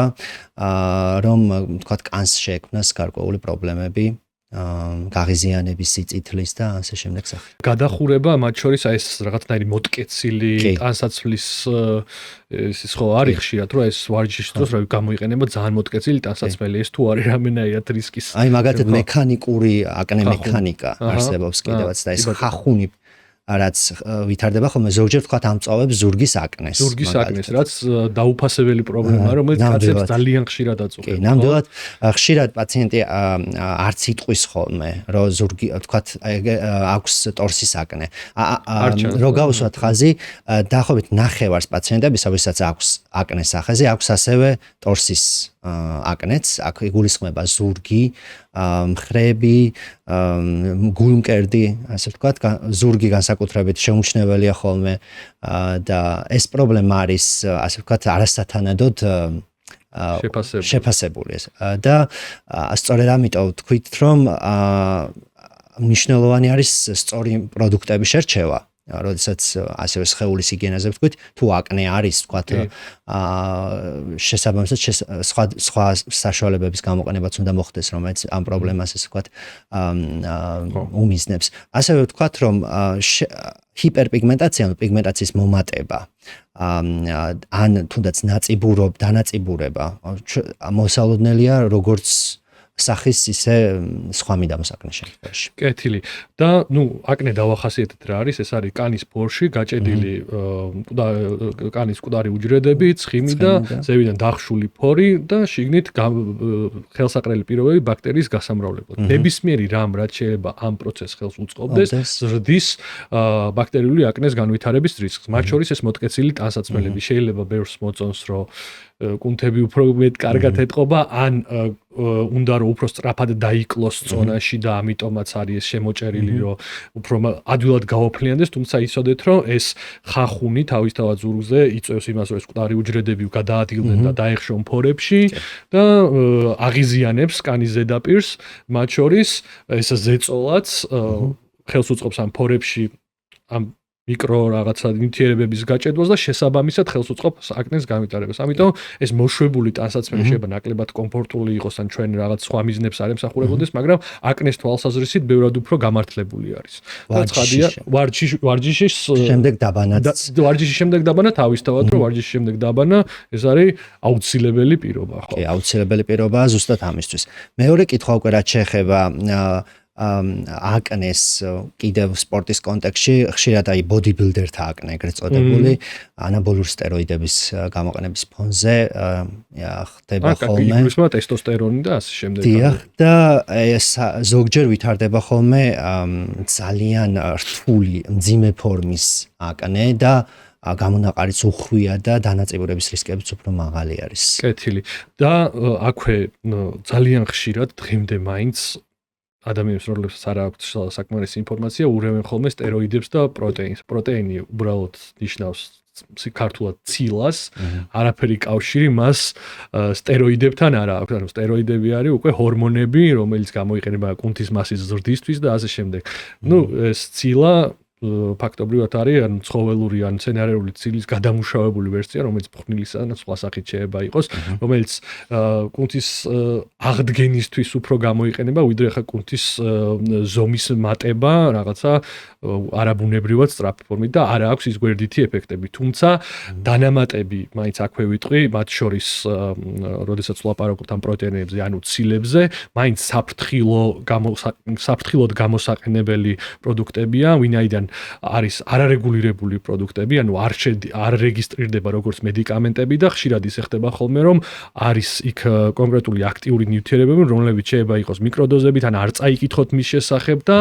რომ თქვათ კანს შეექმნას გარკვეული პრობლემები. გაღიზიანების სიწითლის და ასე შემდეგ სახით. გადახურება მათ შორის აი ეს რაღაცნაირი მოტკეცილი ტანსაცმლის ის ხო არის ხშირად, რომ ეს ვარჯიშის დროს რა გამოიყენება ძალიან მოტკეცილი ტანსაცმელი, ეს თუ არის რამენაირად რისკის. აი მაგათად მექანიკური აკნე მექანიკა არსებობს კიდევაც და ეს ხახუნი რაც ვითარდება ხოლმე ზოგჯერ თქვათ ამწვავებს ზურგის აკნეს. ზურგის აკნეს, რაც დაუფასებელი პრობლემაა, რომელიც კაცებს ძალიან ხშირად აწუხებს. კი, ნამდვილად ხშირად პაციენტი არც იტყვის ხოლმე, რომ ზურგი თქვათ აქვს ტორსის აკნე. რო გავუსვათ ხაზი, დაახლოებით ნახევარს პაციენტებისა, ვისაც აქვს აკნეს სახეზე, აქვს ასევე ტორსის აკნეც, აქ იგულისხმება ზურგი, მხრები, გულმკერდი, ასე ვთქვათ, ზურგი განსაკუთრებით შეუმჩნეველია ხოლმე და ეს პრობლემა არის, ასე ვთქვათ, არასათანადოდ შეფასებული ეს. და სწორედ ამიტომ ვთქვით, რომ მნიშვნელოვანი არის სწორი პროდუქტების შერჩევა. როდესაც ასევე სხეულის ჰიგიენაზე ვთქვით, თუ აკნე არის, ვთქვათ, შესაბამისად სხვა საშუალებების გამოყენებაც უნდა მოხდეს, რომელიც ამ პრობლემას ესე ვთქვათ, უმიზნებს. ასევე ვთქვათ, რომ ჰიპერპიგმენტაცია, პიგმენტაციის მომატება, ან თუნდაც დანაწიბურება, მოსალოდნელია როგორც სახის ისე სხვა მიდამოსაკნის შემთხვევაში. კეთილი. და აკნე დავახასიათეთ რა არის, ეს არის კანის ფორში გაჭედილი კანის მკვდარი უჯრედები, ცხიმი და ზევიდან დახშული ფორი და შიგნით ხელსაყრელი პირობები ბაქტერიის გასამრავლებლად. ნებისმიერი რამ რაც შეიძლება ამ პროცესს ხელს უწყობდეს, ზრდის ბაქტერიული აკნეს განვითარების რისკს. მათ შორის ეს მოტკეცილი ტანსაცმელები შეიძლება ბევრს მოწონს, რომ კუნთები უფრო მეტ კარგად ეტყობა, ან უნდა რომ უფრო სწრაფად დაიკლოს ზონაში და ამიტომაც არის შემოჭერილი, რომ უფრო ადვილად გაოფლიანდეს, თუმცა იცოდეთ, რომ ეს ხახუნი თავისთავად ზურგზე იწვევს იმას, რომ ეს მკვდარი უჯრედები გადაადგილდნენ და დაეხშონ ფორებში და აღიზიანებს კანის ზედაპირს, მათ შორის ეს ზეწოლაც ხელს უწყობს ამ ფორებში ამ მიკრო რაღაცა ნივთიერებების გაჭედვას და შესაბამისად ხელს უწყობს აკნეს განვითარებას. ამიტომ ეს მოშვებული ტანსაცმელი შეიძლება ნაკლებად კომფორტული იყოს ან ჩვენ რაღაც სხვა მიზნებს არ ემსახურებოდეს, მაგრამ აკნეს თვალსაზრისით ბევრად უფრო გამართლებული არის. და ცხადია, ვარჯიშის შემდეგ დაბანა თავისთავად, რომ ვარჯიშის შემდეგ დაბანა ეს არის აუცილებელი პირობა, ხო? კი, აუცილებელი პირობაა ზუსტად ამისთვის. მეორე კითხვა უკვე რაც შეეხება აკნეს კიდევ სპორტის კონტექსტში ხშირად აი ბოდიბილდერთა აკნე ეგრეთ წოდებული ანაბოლური სტეროიდების გამოყენების ფონზე ხდება ხოლმე ტესტოსტერონი და ასე შემდეგ. დიახ, და ეს ზოგჯერ ვითარდება ხოლმე ძალიან რთული მძიმე ფორმის აკნე და გამონაყარიც უხვია და დანაწევრების რისკებიც უფრო მაღალი არის. კეთილი. და აქვე ძალიან ხშირად დღემდე მაინც ადამიანებს რომლებსაც არ აქვთ საკმარისი ინფორმაცია ურევენ ხოლმე სტეროიდებს და პროტეინს. პროტეინი უბრალოდ ნიშნავს ქართულად ცილას, არაფერი კავშირი მას სტეროიდებთან არ აქვს. ანუ სტეროიდები არის უკვე ჰორმონები, რომელიც გამოიყენება კუნთის მასის ზრდისთვის და ასე შემდეგ. ეს ცილა ფაქტობრივად არის ან ცხოველური ან მცენარეული ცილის გადამუშავებული ვერსია, რომელიც ფხვნილისა და სხვა სახით შეიძლება იყოს, რომელიც კუნთის აღდგენისთვის უფრო გამოიყენება, ვიდრე ხა კუნთის ზომის მატება, რაღაცა არაბუნებრივად სწრაფი ფორმით და არ აქვს ის გვერდითი ეფექტები. თუმცა დანამატები მაინც აქვე ვიტყვი, მათ შორის როდესაც ვლაპარაკობთ ამ პროტეინებზე, ანუ ცილებზე, მაინც საფრთხილოდ გამოსაყენებელი პროდუქტებია, ვინაიდან არის არარეგულირებული პროდუქტები, ანუ არ რეგისტრირდება როგორც მედიკამენტები და ხშირად ისე ხდება ხოლმე, რომ არის იქ კონკრეტული აქტიური ნივთიერებები, რომლებიც შეიძლება იყოს მიკროდოზებით, ან არ წაიკითხოთ მის შესახებ და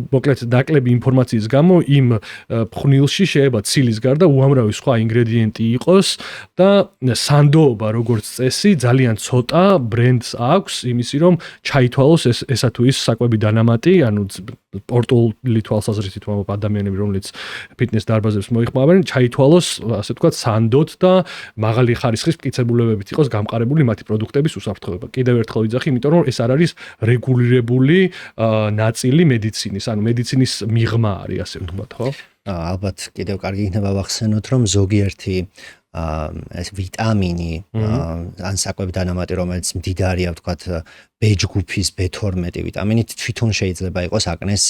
მოკლედ ნაკლები ინფორმაციის გამო იმ ფხვნილში შეიძლება ცილის გარდა უამრავი სხვა ინგრედიენტი იყოს და სანდოობა როგორც წესი ძალიან ცოტა ბრენდს აქვს იმისი, რომ ჩაითვალოს ესა თუ ის საკვები დანამატი, ანუ სპორტული თვალსაზრისით ადამიანები, რომლებიც ფიტნეს დარბაზებს მოიხმარებენ, ჩაითვალოს, ასე ვთქვათ, სანდოთ და მაღალი ხარისხის მტკიცებულებებით იყოს გამყარებული მათი პროდუქტების უსაფრთხოება. კიდევ ერთხელ ვიძახი, იმიტომ რომ ეს არ არის რეგულირებული ნაწილი მედიცინის, ანუ მედიცინის მიღმა არის, ასე ვთქვათ, ხო? ალბათ კიდევ კარგი იქნება ვახსენოთ, რომ ზოგიერთი ეს ვიტამინი ან საკვები დანამატი, რომელიც მდიდარია, ვთქვათ, B-ჯგუფის B12 ვიტამინით, თვითონ შეიძლება იყოს აკნეს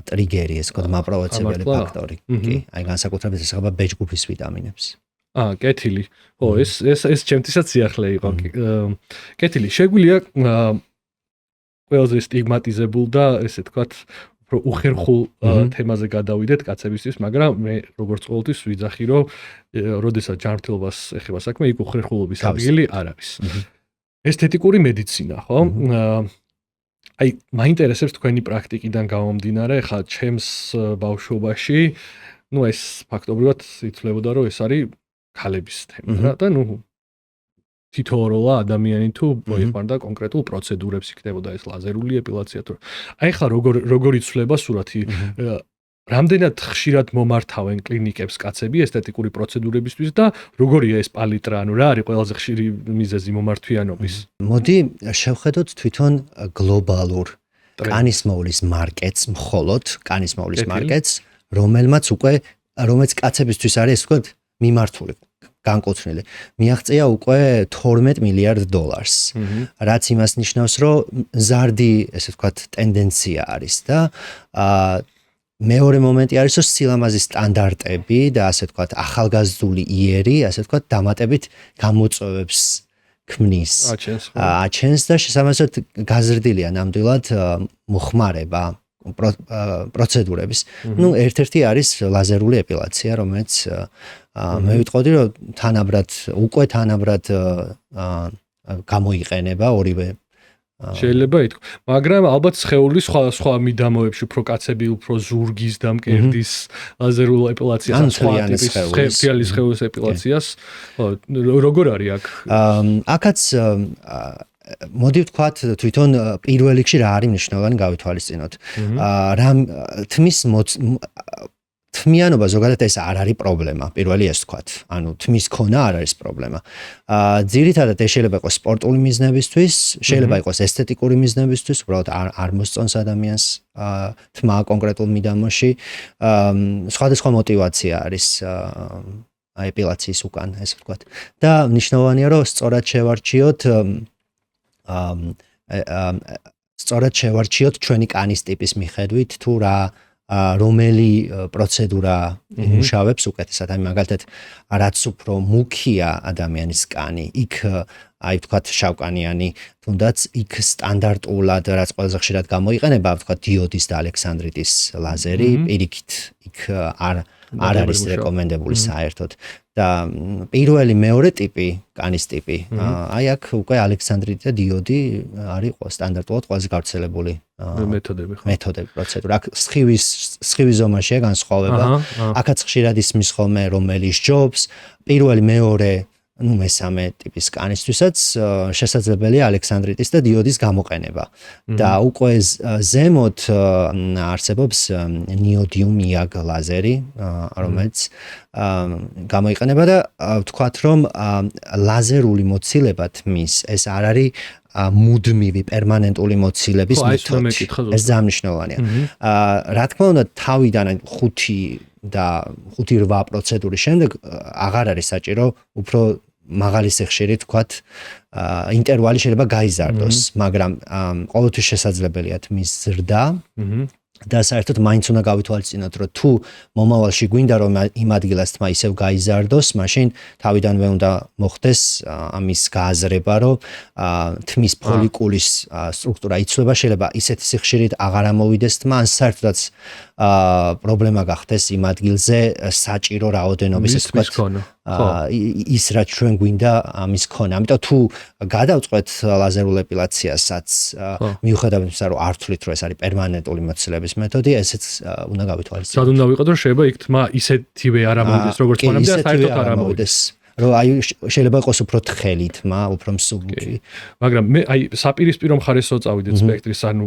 ტრიგერი, ეს ვთქვათ, მაპროვოცებელი ფაქტორი. კი, აი განსაკუთრებით ეხება B-ჯგუფის ვიტამინებს. კეთილი. ხო, ეს ჩემთვისაც სიახლე იყო. კეთილი, შეგვიძლია ყველაზე სტიგმატიზებულ და ესე ვთქვათ, უფრო უხერხულ თემაზე გადავიდეთ კაცებისთვის, მაგრამ მე როგორც ყოველთვის ვიძახი, რომ როდესაც ჯანმრთელობას ეხება საქმე, იქ უხერხულობის ადგილი არ არის. ესთეტიკური მედიცინა, ხო? აი, მაინტერესებს თქვენი პრაქტიკიდან გამომდინარე, ხა ჩემს ბავშვობაში, ეს ფაქტობრივად იცვლებოდა, რომ ეს არის ქალების თემა რა და თითოეულა ადამიანი თუ მოიხმარდა კონკრეტულ პროცედურებს, იქნებოდა ეს ლაზერული ეპილაცია თუ. აი ხა როგორ იცვლება სურათი? რამდენად ხშირად მომართავენ კლინიკებს კაცები ესთეტიკური პროცედურებისთვის და როგორია ეს პალიტრა, ანუ რა არის ყველაზე ხშირი მიზეზი მომართვიანობის? მოდი შევხედოთ თვითონ გლობალურ კანისმოვლის მარკეტს, მხოლოდ კანისმოვლის მარკეტს, რომელიც კაცებისთვის არის, ასე ვთქვათ, მიმართული. განკუთვნილი. მიაღწია უკვე $12 მილიარდ, რაც იმას ნიშნავს, რომ ზარდი, ესე ვთქვათ, ტენდენცია არის და მეორე მომენტი არის, რომ სილამაზის სტანდარტები და ასე ვთქვათ, ახალგაზრდული იერი, ასე ვთქვათ, დამატებით გამოწვევებს ქმნის აჩენს და შესაბამისად გაზრდილია ნამდვილად მოხმარება პროცედურების. Ну, ერთ-ერთი არის ლაზერული ეპილაცია, რომელიც მე ვიტყოდი, რომ უკვე თანაბრად გამოიყენება ორივე შეიძლება ითქვა, მაგრამ ალბათ სხეულის სხვა მიდამოებში უფრო კაცები უფრო ზურგის და მკერდის ლაზერულ ეპილაციას ან სხვა ტიპის სხეულის ეპილაციას როგორ არის აქ? აქაც მოდი ვთქვათ თვითონ პირველ რიგში რა არის მნიშვნელოვანი გავითვალისწინოთ. რამ თმიანობა ზოგადად ეს არ არის პრობლემა, პირველი ეს ვთქვათ. ანუ თმის ქონა არ არის პრობლემა. ძირითადად ეს შეიძლება იყოს სპორტული მიზნებისთვის, შეიძლება იყოს ესთეტიკური მიზნებისთვის, უბრალოდ არ მოსწონს ადამიანს თმა კონკრეტულ მიდამოში. სხვადასხვა мотиваცია არის ეპილაციის უკან, ესე ვთქვათ. და მნიშვნელოვანია, რომ სწორად შევარჩიოთ ჩვენი კანის ტიპის მიხედვით თუ რომელი პროცედურა იმუშავებს უკეთესად. აი მაგალითად, რაც უფრო მუქია ადამიანის კანი, იქ აი ვთქვათ შავკანიანი, თუნდაც იქ სტანდარტულად რაც ყველაზე ხშირად გამოიყენება, ვთქვათ დიოდის და ალექსანდრიტის ლაზერი, პირიქით იქ არ არის რეკომენდებული საერთოდ. და პირველი მეორე ტიპი, კანის ტიპი, აი აქ უკვე ალექსანდრიტი და დიოდი არის სტანდარტულად ყველაზე გავრცელებული მეთოდები, პროცედურა. აქ სხივის ზომაშია განსხვავება. აქაც ხშირად ისმის ხოლმე რომელი სჯობს, პირველი მეორე მესამე ტიპის კანისთვისაც შესაძლებელია ალექსანდრიტის და დიოდის გამოყენება. და უკვე ზემოთ არსებობს ნიოდიუმ იაგ ლაზერი, რომელიც გამოიყენება და ვთქვათ, რომ ლაზერული მოცილება თმის ეს არ არის მუდმივი პერმანენტული მოცილების მეთოდი. ეს ძალიან მნიშვნელოვანია. რა თქმა უნდა, თავიდან 5-8 პროცედურის შემდეგ აღარ არის საჭირო უფრო მაღალი სიხშირით ვთქვათ ინტერვალი შეიძლება გაიზარდოს, მაგრამ ყოველთვის შესაძლებელია თმის ზრდა და საერთოდ მაინც უნდა გავითვალისწინოთ, რომ თუ მომავალში გვინდა რომ იმ ადგილას თმა ისევ გაიზარდოს, მაშინ თავიდანვე უნდა მოხდეს ამის გააზრება, რომ თმის ფოლიკულის სტრუქტურა იცვლება, შეიძლება ისეთი სიხშირით აღარ ამოვიდეს თმა, ან საერთოდაც პრობლემა გახდეს იმ ადგილზე საჭირო რაოდენობის ეს ვთქვათ ის რაც ჩვენ გვინდა ამის ქონა. ამიტომ თუ გადავწყვეთ ლაზერულ ეპილაციასაც, მიუხედავად იმისა, რომ არ ვთვლით, რომ ეს არის პერმანენტული მოცილების მეთოდი, ესეც უნდა გავითვალისწინოთ. სად უნდა ვიყოთ, რომ შეიძლება იქ თმა ისეთივე არ ამოვიდეს, როგორც მანამდე, საერთოდ არ ამოვიდეს. რომ აი შეიძლება იყოს უფრო თხელი თმა, უფრო მსუბუქი. მაგრამ მე აი საპირისპირო მხარესო წავიდეთ სპექტრის, ანუ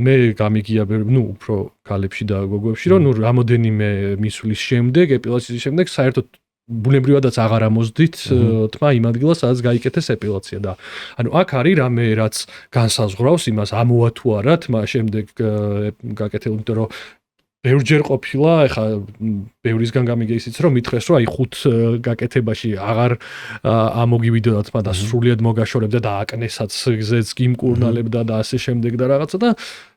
მე გამიგია უფრო ქალებში და გოგოებში, რომ რამოდენიმე მისვლის შემდეგ, ეპილაციის შემდეგ საერთოდ ბუნებრივადაც აღარ ამოსდით თმა იმ ადგილას, სადაც გაიკეთეს ეპილაცია და ანუ აქ არის რამე რაც განსაზღვრავს იმას, ამოვა თუ არა თმა შემდეგ გაკეთებული, იმიტომ რომ ბევრჯერ ყოფილა, ეხა ბევრისგან გამიგე ისიც, რომ მითხრეს, რომ აი 5 გაკეთებაში აღარ ამოგივიდოდა თმა და სრულიად მოგაშორებდა და აკნესაც გზეც გიმკურნალებდა და ასე შემდეგ და რაღაცა და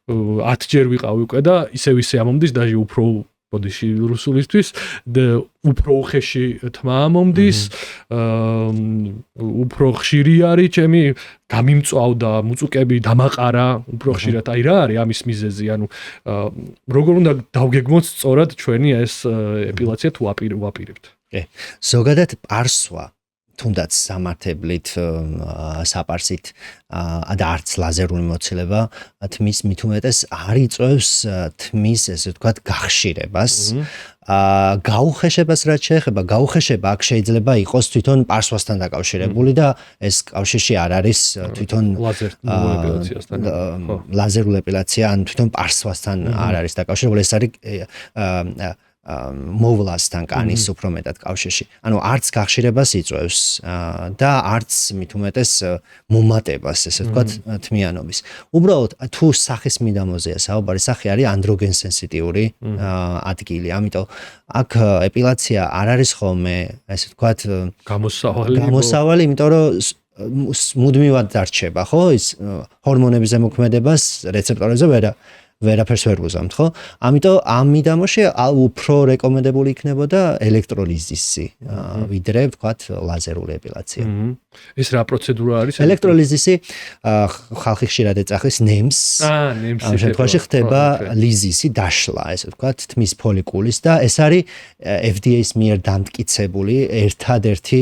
10 ჯერ ვიყავი უკვე და ისევ ამომდის დაჟე უფრო ბოდიში რუსულისთვის და უფრო უხეში თმა მომდის, უფრო ხშირი არის ჩემი გამიმწვავდა მუწუკები დამაყარა უფრო ხშირად. აი რა არის ამის მიზეზი, ანუ როგორ უნდა დავგეგმოთ სწორად ჩვენი ეს ეპილაცია თუ ვაპირებთ? ზოგადად პარსვა თუნდაც სამართებლით საპარსით და არც ლაზერული მოცილება თმის მით უმეტეს არ იწვევს თმის ესე ვთქვათ გახშირებას. გაუხეშებას რაც შეეხება, გაუხეშება აქ შეიძლება იყოს თვითონ პარსვასთან დაკავშირებული და ეს კავშირში არ არის თვითონ ლაზერულ ეპილაცია ან თვითონ პარსვასთან არ არის დაკავშირებული, ეს არის მოვლასთან კანის უფრო მეტად კავშირში. ანუ არც გახშირებას იწვევს და არც მით უმეტეს მომატებას, ესე ვთქვათ, თმიანობის. უბრალოდ თუ სახის მიდამოზეა საუბარი, სახე არის ანდროგენ სენსიტიური ადგილი. ამიტომ აქ ეპილაცია არ არის ხოლმე, ესე ვთქვათ, გამოსავალი, იმიტომ რომ მუდმივად დარჩება, ხო? ის ჰორმონების ზემოქმედებას რეცეპტორებზე ვერაფერს ვერ ვუზამთ, ხო? ამიტომ ამ მიდამოში უფრო რეკომენდებული იქნებოდა ელექტროლიზისი, ვიდრე ვთქვათ ლაზერული ეპილაცია. ეს რა პროცედურა არის? ელექტროლიზისი ხალხი ხშირად ეწახის ნემს. ნემსი. ამ შემთხვევაში ხდება ლიზისი დაშლა, ესე ვთქვათ, თმის ფოლიკულის და ეს არის FDA-ის მიერ დამტკიცებული ერთადერთი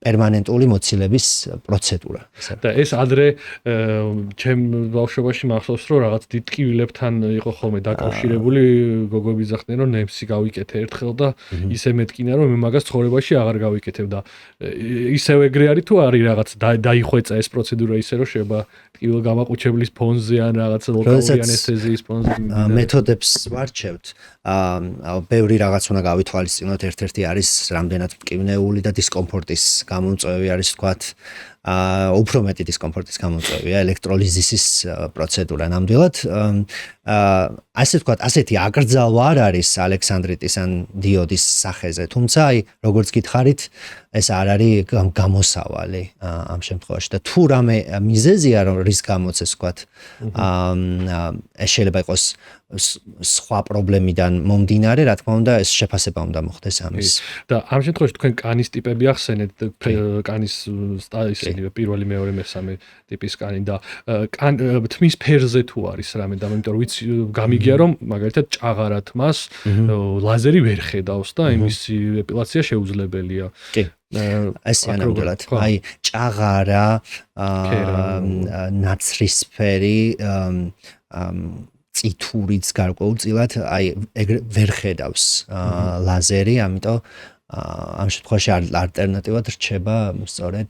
პერმანენტული მოცილების პროცედურა. და ეს ადრე ჩემ ბავშვობაში მახსოვს რომ რაღაც დიდ ტკივილებთან იყო ხოლმე დაკავშირებული გოგოები ძახდნენ რომ ნემსი გავიკეთე ერთხელ და ისე მეტკინა რომ მე მაგას ცხოვრებაში აღარ გავიკეთებ და ისევ ეგრე არის თუ არის რაღაც დაიხვეწა ეს პროცედურა ისე რომ შეიძლება ტკივილ გამაყუჩებლის ფონზე ან რაღაც ლოკალური ანესთეზიის ფონზე მეთოდებს ვარჩევთ. ბევრი რაღაც უნდა გავითვალისწინოთ, ერთ-ერთი არის რამდენად მტკივნეული და დისკომფორტის გამომწვევი არის ვთქვათ, უფრო მეტი დისკომფორტის გამომწვევია ელექტროლიზისის პროცედურა ნამდვილად. ასე ვთქვათ, ასეთი აკრძალვა არ არის ალექსანდრიტის ან დიოდის სახეზე, თუმცა აი როგორც გითხარით, ეს არ არის გამოსავალი ამ შემთხვევაში და თუ რამე მიზეზია რის გამოც ეს ვთქვათ, ეს შეიძლება იყოს სხვა პრობლემიდან მომდინარე, რა თქმა უნდა, ეს შეფასება უნდა მოხდეს ამის. და ამ შემთხვევაში თქვენ კანის ტიპები ახსენეთ, კანის ისინი პირველი, მეორე, მესამე ტიპის კანი და თმის ფერზე თუ არის რამე და იმიტომ რომ ვიცი გამიგია რომ მაგალითად ჭაღარა თმას ლაზერი ვერ ხედავს და იმის ეპილაცია შეუძლებელია. კი. ესეა ნამდვილად. აი ჭაღარა, ნაცრისფერი, წითურიც გარკვეულწილად აი ვერ ხედავს ლაზერი, ამიტომ ამ შემთხვევაში ალტერნატივად რჩება სწორედ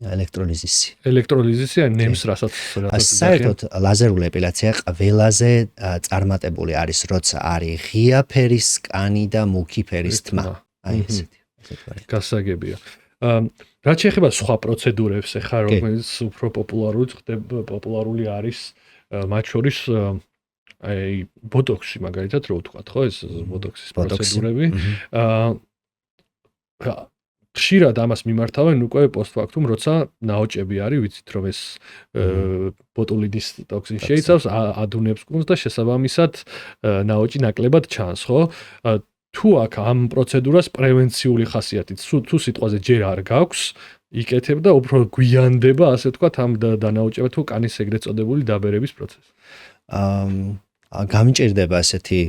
ელექტროლიზისი. ელექტროლიზისი ან ნემს რასაც საერთოდ ლაზერული ეპილაცია ყველაზე წარმატებული არის, როცა არის ღია ფერის კანი და მუქი ფერის თმა. აი ესეთი. გასაგებია. რაც შეეხება სხვა პროცედურებს, ეხლა რომელიც უფრო პოპულარული არის მათ შორის აი ბოტოქსი მაგალითად რო ვთქვათ, ხო, ეს ბოტოქსის პროცედურები. ხშირად ამას მიმართავენ უკვე პოსტფაქტუმ, როცა ნაოჭები არის, ვიცით რომ ეს ბოტულიდის ტოქსინი შეიცავს, ადუნებს კუნს და შესაბამისად ნაოჭი ნაკლებად ჩანს, ხო? თუ აქ ამ პროცედურას პრევენციული ხასიათით, თუ სიტყვაზე ჯერ არ გაქვს, იკეთებ და უფრო გვიანდება, ასე ვთქვათ, ამ დანაოჭება თუ კანის ეგრეთ წოდებული დაბერების პროცესი. გამიჭირდება ესეთი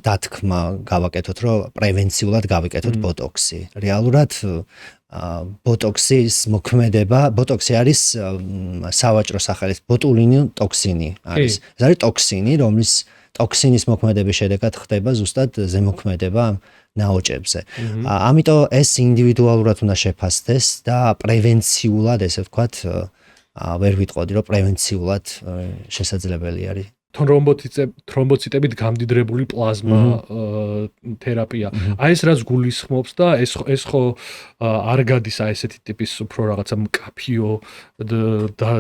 დათქმა გავაკეთოთ, რომ პრევენციულად გავიკეთოთ ბოტოქსი. რეალურად ბოტოქსის მოქმედება, ბოტოქსი არის სავაჭრო სახელით ბოტულინი ტოქსინი არის. ეს არის ტოქსინი, რომლის ტოქსინის მოქმედების შედეგად ხდება ზუსტად ზემოქმედება ნაოჭებზე. ამიტომ ეს ინდივიდუალურად უნდა შეფასდეს და პრევენციულად, ესე ვთქვათ, ვერ ვიტყოდი, რომ პრევენციულად შესაძლებელი არის. თრომბოციტებით გამდიდრებული პლაზმა თერაპია. აი ეს რაც გულისხმობს და ეს ხო არ გადის აი ესეთი ტიპის უფრო რაღაცა მკაფიო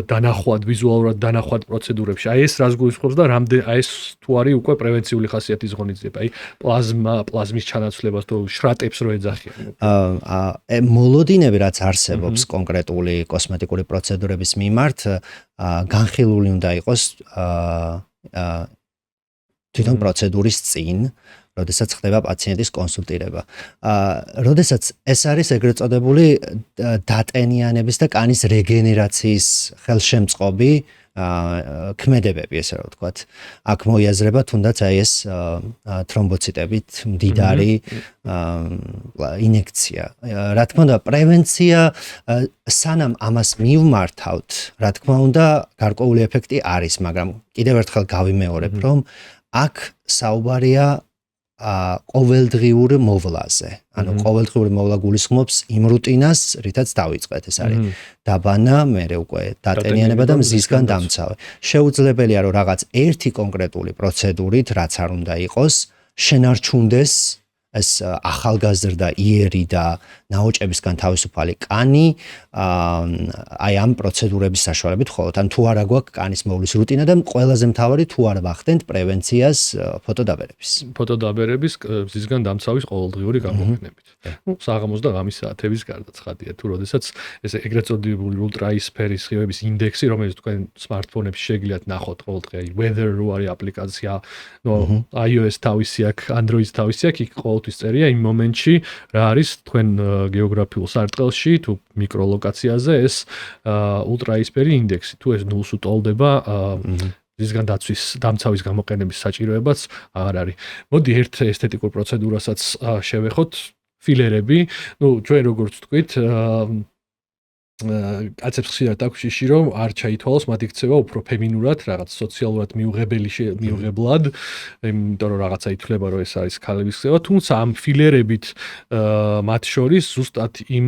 დანახვად, ვიზუალურად დანახვად პროცედურებში. აი ეს რაც გულისხმობს და აი ეს თუ არის უკვე პრევენციული ხასიათის ღონისძიება. აი პლაზმის ჩანაცვლებას თუ შრატებს რო ეძახიან. მოლოდინები რაც არსებობს კონკრეტული კოსმეტიკური პროცედურების მიმართ, განხილული უნდა იყოს თვითონ პროცედურის წინ, როდესაც ხდება პაციენტის კონსულტირება. როდესაც ეს არის ეგრეთ წოდებული დატენიანების და კანის რეგენერაციის ხელშემწყობი ქმედებები, ესე რა ვთქვათ. აქ მოიაზრება თუნდაც აი ეს თრომბოციტებით მდიდარი ინექცია. რა თქმა უნდა, პრევენცია სანამ ამას მივმართავთ, რა თქმა უნდა, გარკვეული ეფექტი არის, მაგრამ კიდევ ერთხელ გავიმეორებ, რომ აქ საუბარია ყოველდღიურ მოვლაზე. ანუ ყოველდღიური მოვლა გულისხმობს იმ რუტინას, რითაც დავიწყეთ. ეს არის დაბანა, მერე უკვე დატენიანება და მზისგან დამცავი. შეუძლებელია რომ რაღაც ერთი კონკრეტული პროცედურით, რაც არ უნდა იყოს, შენარჩუნდეს ეს ახალგაზრდა იერი და ნაოჭებისგან თავისუფალი კანი აი ამ პროცედურების საშუალებით მხოლოდ ან თუ არა გვაქვს კანის მოვლის რუტინა და ყველაზე მთავარი თუ არ ვახდენთ პრევენციას ფოტოდაბერების მზისგან დამცავის ყოველდღიური გამოყენებით. საღამოს და ღამის საათების გარდა ცხადია თუ როდესაც ეს ეგრეთ წოდებული ულტრაისფერის სხივების ინდექსი რომელიც თქვენ smartphone-ებში შეგიძლიათ ნახოთ ყოველდღე აი weather რო არის აპლიკაცია iOS თავისი აქვს Android თავისი აქვს იქ ყოველთვის წერია იმ მომენტში რა არის თქვენ გეოგრაფიულ სარტყელში თუ მიკროლოკაციაზე ეს ულტრაისფერი ინდექსი თუ ეს ნულს უტოლდება ისგან დამცავის გამოყენების საჭიროებაც აღარ არის. მოდი ერთ ესთეტიკურ პროცედურასაც შევეხოთ ფილერები. ჩვენ როგორც ვთქვით კაცებს ხშირად აქვს შიში რომ არ ჩაითვალოს მათ იქცევა უფრო ფემინურად რაღაც სოციალურად მიუღებლად იმიტომ რომ რაღაცა ითვლება რომ ეს არის ქალების ხსევა თუმცა ამ ფილერებით მათ შორის ზუსტად იმ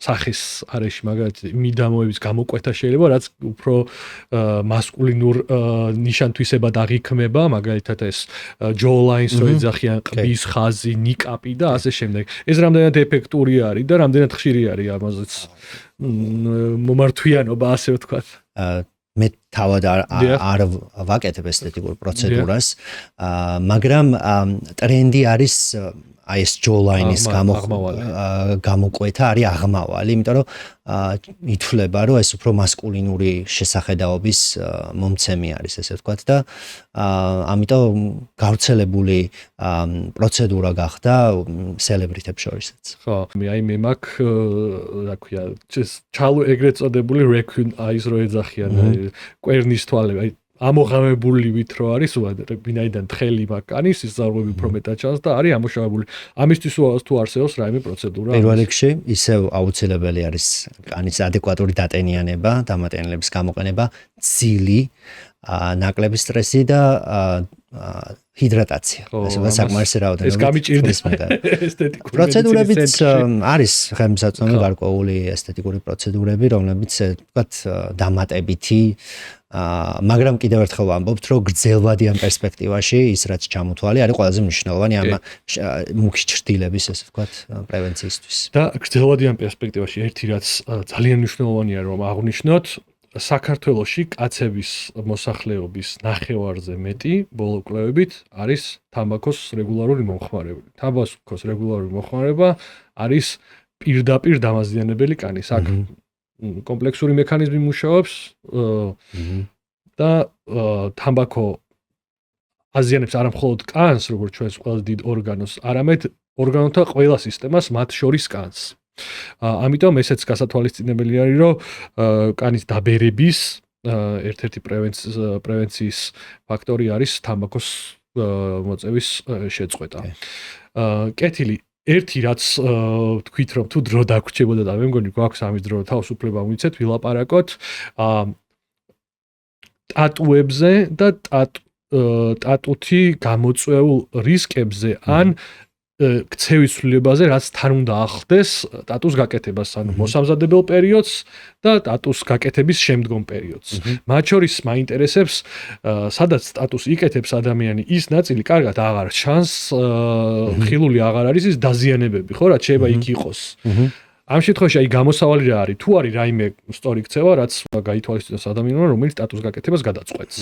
სახის არეში მაგალითად მიდამოების გამოკვეთა შეიძლება რაც უფრო მასკულინურ ნიშანთვისებად აღიქმება მაგალითად ეს ჯოულაინს რო ეძახიან ყბის ხაზი ნიკაპი და ასე შემდეგ ეს რამდენად ეფექტური არის და რამდენად ხშირი არის ამაზეც მომართვიანობა ასე ვთქვათ. მე თავად არ ვაკეთებ ესთეტიკურ პროცედურას, მაგრამ ტრენდი არის აი ეს ჯოულაინის გამოკვეთა არის აღმავალი, იმიტომ რომ ითვლება რომ ეს უფრო მასკულინური შესახედაობის მომცემი არის ესე ვთქვათ და ამიტომ გავრცელებული პროცედურა გახდა სელებრიტებს შორისაც. ხო, მე მაქვს რა ქვია, ჩალო ეგრეთ წოდებული raccoon eyes რო ეძახიან, კვერნის თვალები, აი ამოღამებულივით რო არის ვინაიდან თხელი მაკანის ის ზარღვები უფრო მეტად ჩანს და არის ამოშავებული. ამისთვის თუ არსებობს რაიმე პროცედურა? პირველ რიგში ისევ აუცილებელი არის კანის ადეკვატური დატენიანება, დამატენილების გამოყენება, ცილი, ნაკლები სტრესი და ჰიდრატაცია. ასე საკმარისი რაოდენობით. ეს გამიჭირდება ესთეტიკური პროცედურებიც არის ხელმისაწვდომი გარკვეული ესთეტიკური პროცედურები, რომლებიც ვთქვათ დამატებითი მაგრამ კიდევ ერთხელ ვამბობთ, რომ გრძელვადიან პერსპექტივაში ის რაც ჩამოთვალი არის ყველაზე მნიშვნელოვანი ამ მუქი ჩრდილების ესე ვთქვათ პრევენციისთვის. და გრძელვადიან პერსპექტივაში ერთი რაც ძალიან მნიშვნელოვანია რომ აღვნიშნოთ საქართველოში კაცების მოსახლეობის ნახევარზე მეტი ბოლო კვლევებით არის თამბაქოს რეგულარული მომხმარებელი. თამბაქოს რეგულარული მომხმარება არის პირდაპირ დამაზიანებელი კანის. აქ კომპლექსური მექანიზმი მუშაობს და თამბაქო აზიანებს არა მხოლოდ კანს, როგორც ჩვენს ყველაზე დიდ ორგანოს, არამედ ორგანოთა ყველა სისტემას, მათ შორის კანს. ამიტომ ესეც გასათვალისწინებელი არის, რომ კანის დაბერების ერთ-ერთი პრევენციის ფაქტორი არის თამბაქოს მოწევის შეწყვეტა. კეთილი ერთი რაც თქვით რომ თუ დრო დაგვრჩებოდა და მე მგონი გვაქვს ამის დრო თავისუფლება მივიცეთ ვილაპარაკოთ ტატუებზე და ტატუთი გამოწვეულ რისკებზე ან ქცევის ცვლილებაზე რაც თან უნდა ახდეს ტატუს გაკეთებას ანუ მოსამზადებელ პერიოდს და ტატუს გაკეთების შემდგომ პერიოდს. მათ შორის მაინტერესებს სადაც ტატუს იკეთებს ადამიანი ის ნაწილი კარგად აღარ ჩანს ხილული აღარ არის ის დაზიანებები ხო რაც შეიძლება იქ იყოს. ამ შემთხვევაში აი გამოსავალი რა არის თუ არის რაიმე სწორი ქცევა რაც გაითვალისწინოს ადამიანმა რომელიც ტატუს გაკეთებას გადაწყვეტს.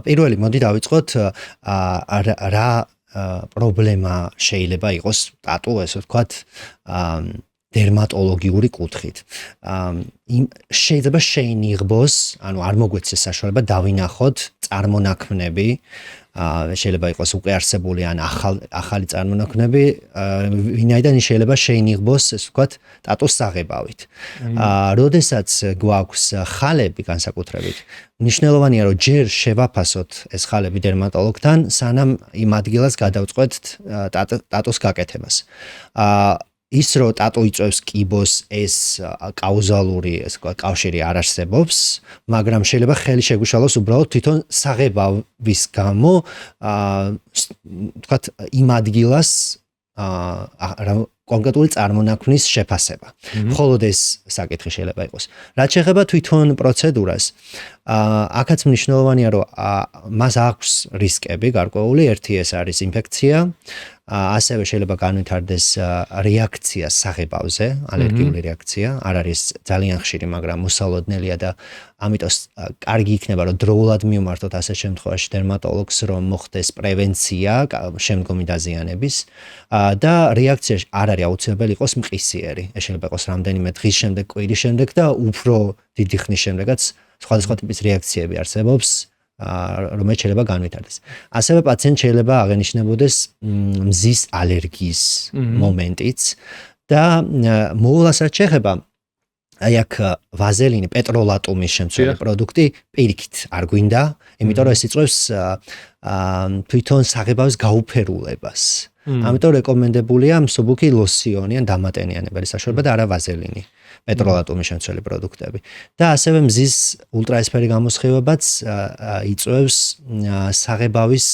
პირველი მოდი დავიწყოთ რა პრობლემა შეიძლება იყოს ტატუ ესე ვთქვათ დერმატოლოგიური კუთხით. შეიძლება შეინიღბოს, ანუ არ მოგვეცეს საშუალება დავინახოთ წარმონაქმნები, შეიძლება იყოს უკვე არსებული ან ახალი წარმონაქმნები, ვინაიდან შეიძლება შეინიღბოს, ესე ვთქვათ, ტატუს საღებავით. როდესაც გვაქვს ხალები განსაკუთრებით, მნიშვნელოვანია რომ ჯერ შევაფასოთ ეს ხალები დერმატოლოგთან, სანამ იმ ადგილას გადავწყვეტთ ტატუს გაკეთებას. ის რომ ტატუ იწვევს კიბოს ეს კაუზალური ესე ვთქვათ კავშირი არ არსებობს, მაგრამ შეიძლება ხელი შეგუშალოს უბრალოდ თვითონ საღებავის გამო ვთქვათ იმ ადგილას კონკრეტული წარმონაქმნის შეფასება. მხოლოდ ეს საკითხი შეიძლება იყოს. რაც შეეხება თვითონ პროცედურას, აქაც მნიშვნელოვანია, რომ მას აქვს რისკები გარკვეული, ერთი ეს არის ინფექცია, ასევე შეიძლება განვითარდეს რეაქცია საღებავზე, ალერგიული რეაქცია, არ არის ძალიან ხშირი, მაგრამ მოსალოდნელია და ამიტომ კარგი იქნება, რომ დროულად მივმართოთ ასეთ შემთხვევაში დერმატოლოგს, რომ მოხდეს პრევენცია შემდგომი დაზიანების და რეაქცია არ არის აუცილებელი იყოს მყისიერი. ეს შეიძლება იყოს რამდენიმე დღის შემდეგ, კვირის შემდეგ და უფრო დიდი ხნის შემდეგაც სხვადასხვა ტიპის რეაქციები არსებობს, რომელიც შეიძლება განვითარდეს. ასევე პაციენტს შეიძლება აღენიშნებოდეს მზის ალერგიის მომენტიც და მოულას რაც შეეხება აი აქ ვაზელინი, პეტროლატუმის შემცველი პროდუქტი პირიქით არ გვინდა, იმიტომ რომ ეს იწვევს თვითონ საღებავის გაუფერულებას. ამიტომ რეკომენდებულია მსუბუქი ლოსიონი ან დამატენიანებელი საშუალება და არა ვაზელინი. პეტროლატუმის შემცველი პროდუქტები. და ასევე მზის ულტრაესფერი გამოსხივებაც იწვევს საღებავის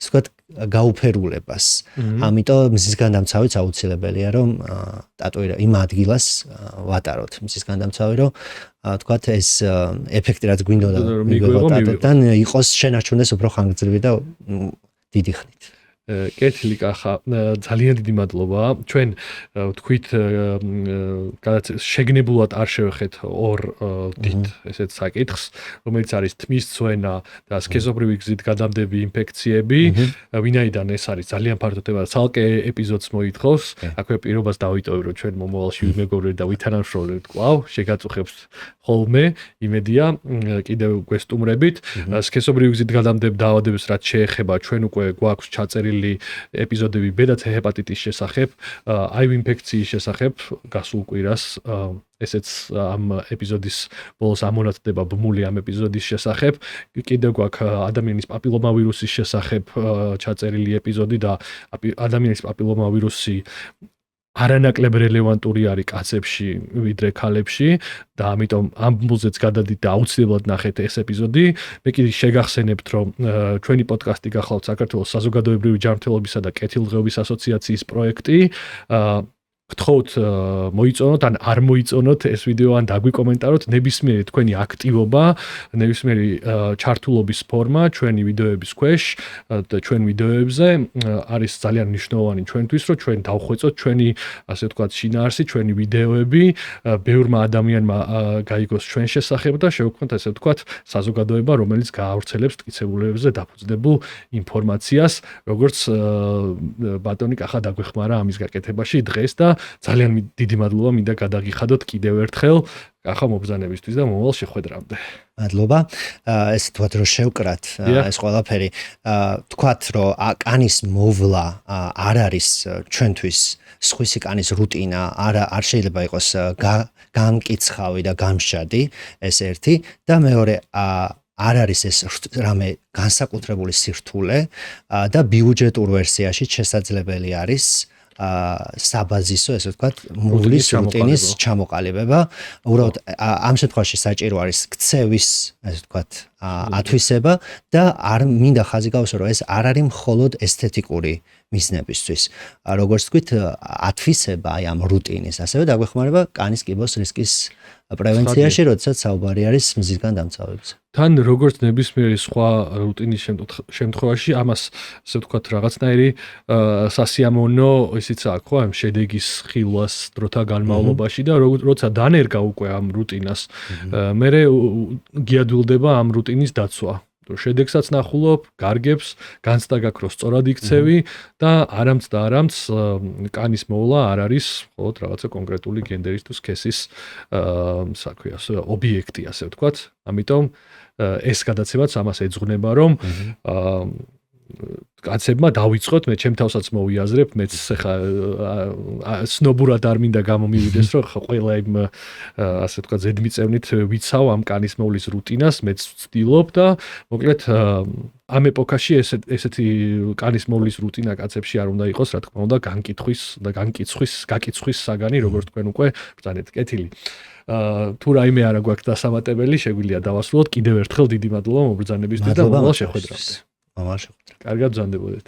ვთქვათ გაუფერულებას. ამიტომ მზის გადამცავიც აუცილებელია, რომ იმ ადგილას ვატაროთ მზის გადამცავი, რომ ვთქვათ ეს ეფექტი რაც გვინდოდა მივიღოთ, იყოს შენარჩუნდეს უფრო ხანგრძლივი და დიდი ხნით. კეთილი კახა, ძალიან დიდი მადლობა. ჩვენ ვთქვით, შეგნებულად არ შევეხეთ ორ დიდ ესეთ საკითხს, რომელიც არის თმის ცვენა და სქესობრივი გზით გადამდები ინფექციები. ვინაიდან ეს არის ძალიან ფართო თემა, ცალკე ეპიზოდს მოითხოვს. აქვე პირობას დავიტოვე, რომ ჩვენ მომავალში ვიმეგობრებთ და ვითანამშრომლებთ კვლავ, შეგაწუხებთ ხოლმე, იმედია, კიდევ გვესტუმრებით. სქესობრივი გზით გადამდებ დაავადებებს რაც შეეხება, ჩვენ უკვე გვაქვს ჩაწერილი ეპიზოდები ბედაც ჰეპატიტის შესახებ, HIV ინფექციის შესახებ, გასულ კვირას ესეც ამ ეპიზოდის ბოლოს ამონათდება ბმული ამ ეპიზოდის შესახებ. კიდევ გვაქვს ადამიანის პაპილომავირუსის შესახებ ჩაწერილი ეპიზოდი და ადამიანის პაპილომავირუსი არანაკლებ რელევანტური არის კაცებში ვიდრე ქალებში და ამიტომ ამ ბმულზეც გადადით და აუცილებლად ნახეთ ეს ეპიზოდი. მე კიდე შეგახსენებთ, რომ ჩვენი პოდკასტი გახლავთ საქართველოს საზოგადოებრივი ჯანმრთელობისა და კეთილდღეობის ასოციაციის პროექტი. გთხოვთ მოიწონოთ ან არ მოიწონოთ ეს ვიდეო ან დაგვიკომენტაროთ ნებისმიერი თქვენი აქტივობა, ნებისმიერი ჩართულობის ფორმა ჩვენი ვიდეოების ქვეშ და ჩვენ ვიდეოებზე არის ძალიან მნიშვნელოვანი ჩვენთვის, რომ ჩვენ დავხვეწოთ ჩვენი ასე ვთქვათ შინაარსი, ჩვენი ვიდეოები ბევრმა ადამიანმა გაიგოს ჩვენ შესახებ და შევქმნათ ასე ვთქვათ საზოგადოება, რომელიც გაავრცელებს მტკიცებულებებზე დაფუძნებულ ინფორმაციას, როგორც ბატონი კახა დაგვეხმარა ამის გაკეთებაში დღეს და ძალიან დიდი მადლობა მინდა გადაგიხადოთ კიდევ ერთხელ კახა მობრძანებისთვის და მომავალ შეხვედრამდე. მადლობა. ეს თქვათ რომ შევკრათ ეს ყველაფერი. თქვათ რომ კანის მოვლა არ არის ჩვენთვის სხვისი კანის რუტინა, არ შეიძლება იყოს გამკიცხავი და გამშადი, ეს ერთი და მეორე არ არის ეს რამე განსაკუთრებული სირთულე და ბიუჯეტურ ვერსიაში შესაძლებელი არის საბაზისო, ესე ვთქვათ, მოვლის რუტინის ჩამოყალიბება. უბრალოდ ამ შემთხვევაში საჭირო არის ქცევის, ესე ვთქვათ, ათვისება და არ მინდა ხაზი გავუსვა, რომ ეს არ არის მხოლოდ ესთეტიკური მიზნებისთვის. როგორც ვთქვით, ათვისება აი ამ რუტინის, ასევე დაგვეხმარება კანის კიბოს რისკის პრევენციაში, როდესაც საუბარი არის მზისგან დამცავებზე. თან როგორც ნებისმიერი სხვა რუტინის შემთხვევაში, ამას ასე ვთქვათ, რაღაცნაირი სასიამოვნო ისიც აქვს, ხო, ამ შედეგის ხილვას დროთა განმავლობაში და როცა დანერგა უკვე ამ რუტინას, მერე გიადვილდება ამ რუტინის დაცვა. შედეგსაც ნახულობ, გარგებს, განცდა გაქვს, რომ სწორად იქცევი და არამც კანის მოვლა არ არის მხოლოდ რაღაცა კონკრეტული გენდერის თუ სქესის საქმე, ობიექტი, ასე ვთქვათ. ამიტომ ეს გადაცემაც ამას ეძღვნება, რომ კაცებმა დავიწყოთ, მე ჩემ თავსაც მოვიაზრებ, მეც ხა სნობურად არ მინდა გამომივიდეს, რომ ყველა იმ ასე ვთქვათ ზედმიწევნით ვიცავ ამ კანის მოვლის რუტინას, მეც ვცდილობ და მოკლედ ამ ეპოქაში ესეთი კანის მოვლის რუტინა კაცებში არ უნდა იყოს, რა თქმა უნდა, გაკიცხვის საგანი, როგორც თქვენ უკვე ბრძანეთ. კეთილი. თუ რაიმე არა გვაქვს დასამატებელი, შეგვიძლია დავასრულოთ. კიდევ ერთხელ დიდი მადლობა მობრძანებისთვის და მომავალ შეხვედრამდე. მომავალ შეხვედრამდე. კარგად ბრძანდებოდეთ.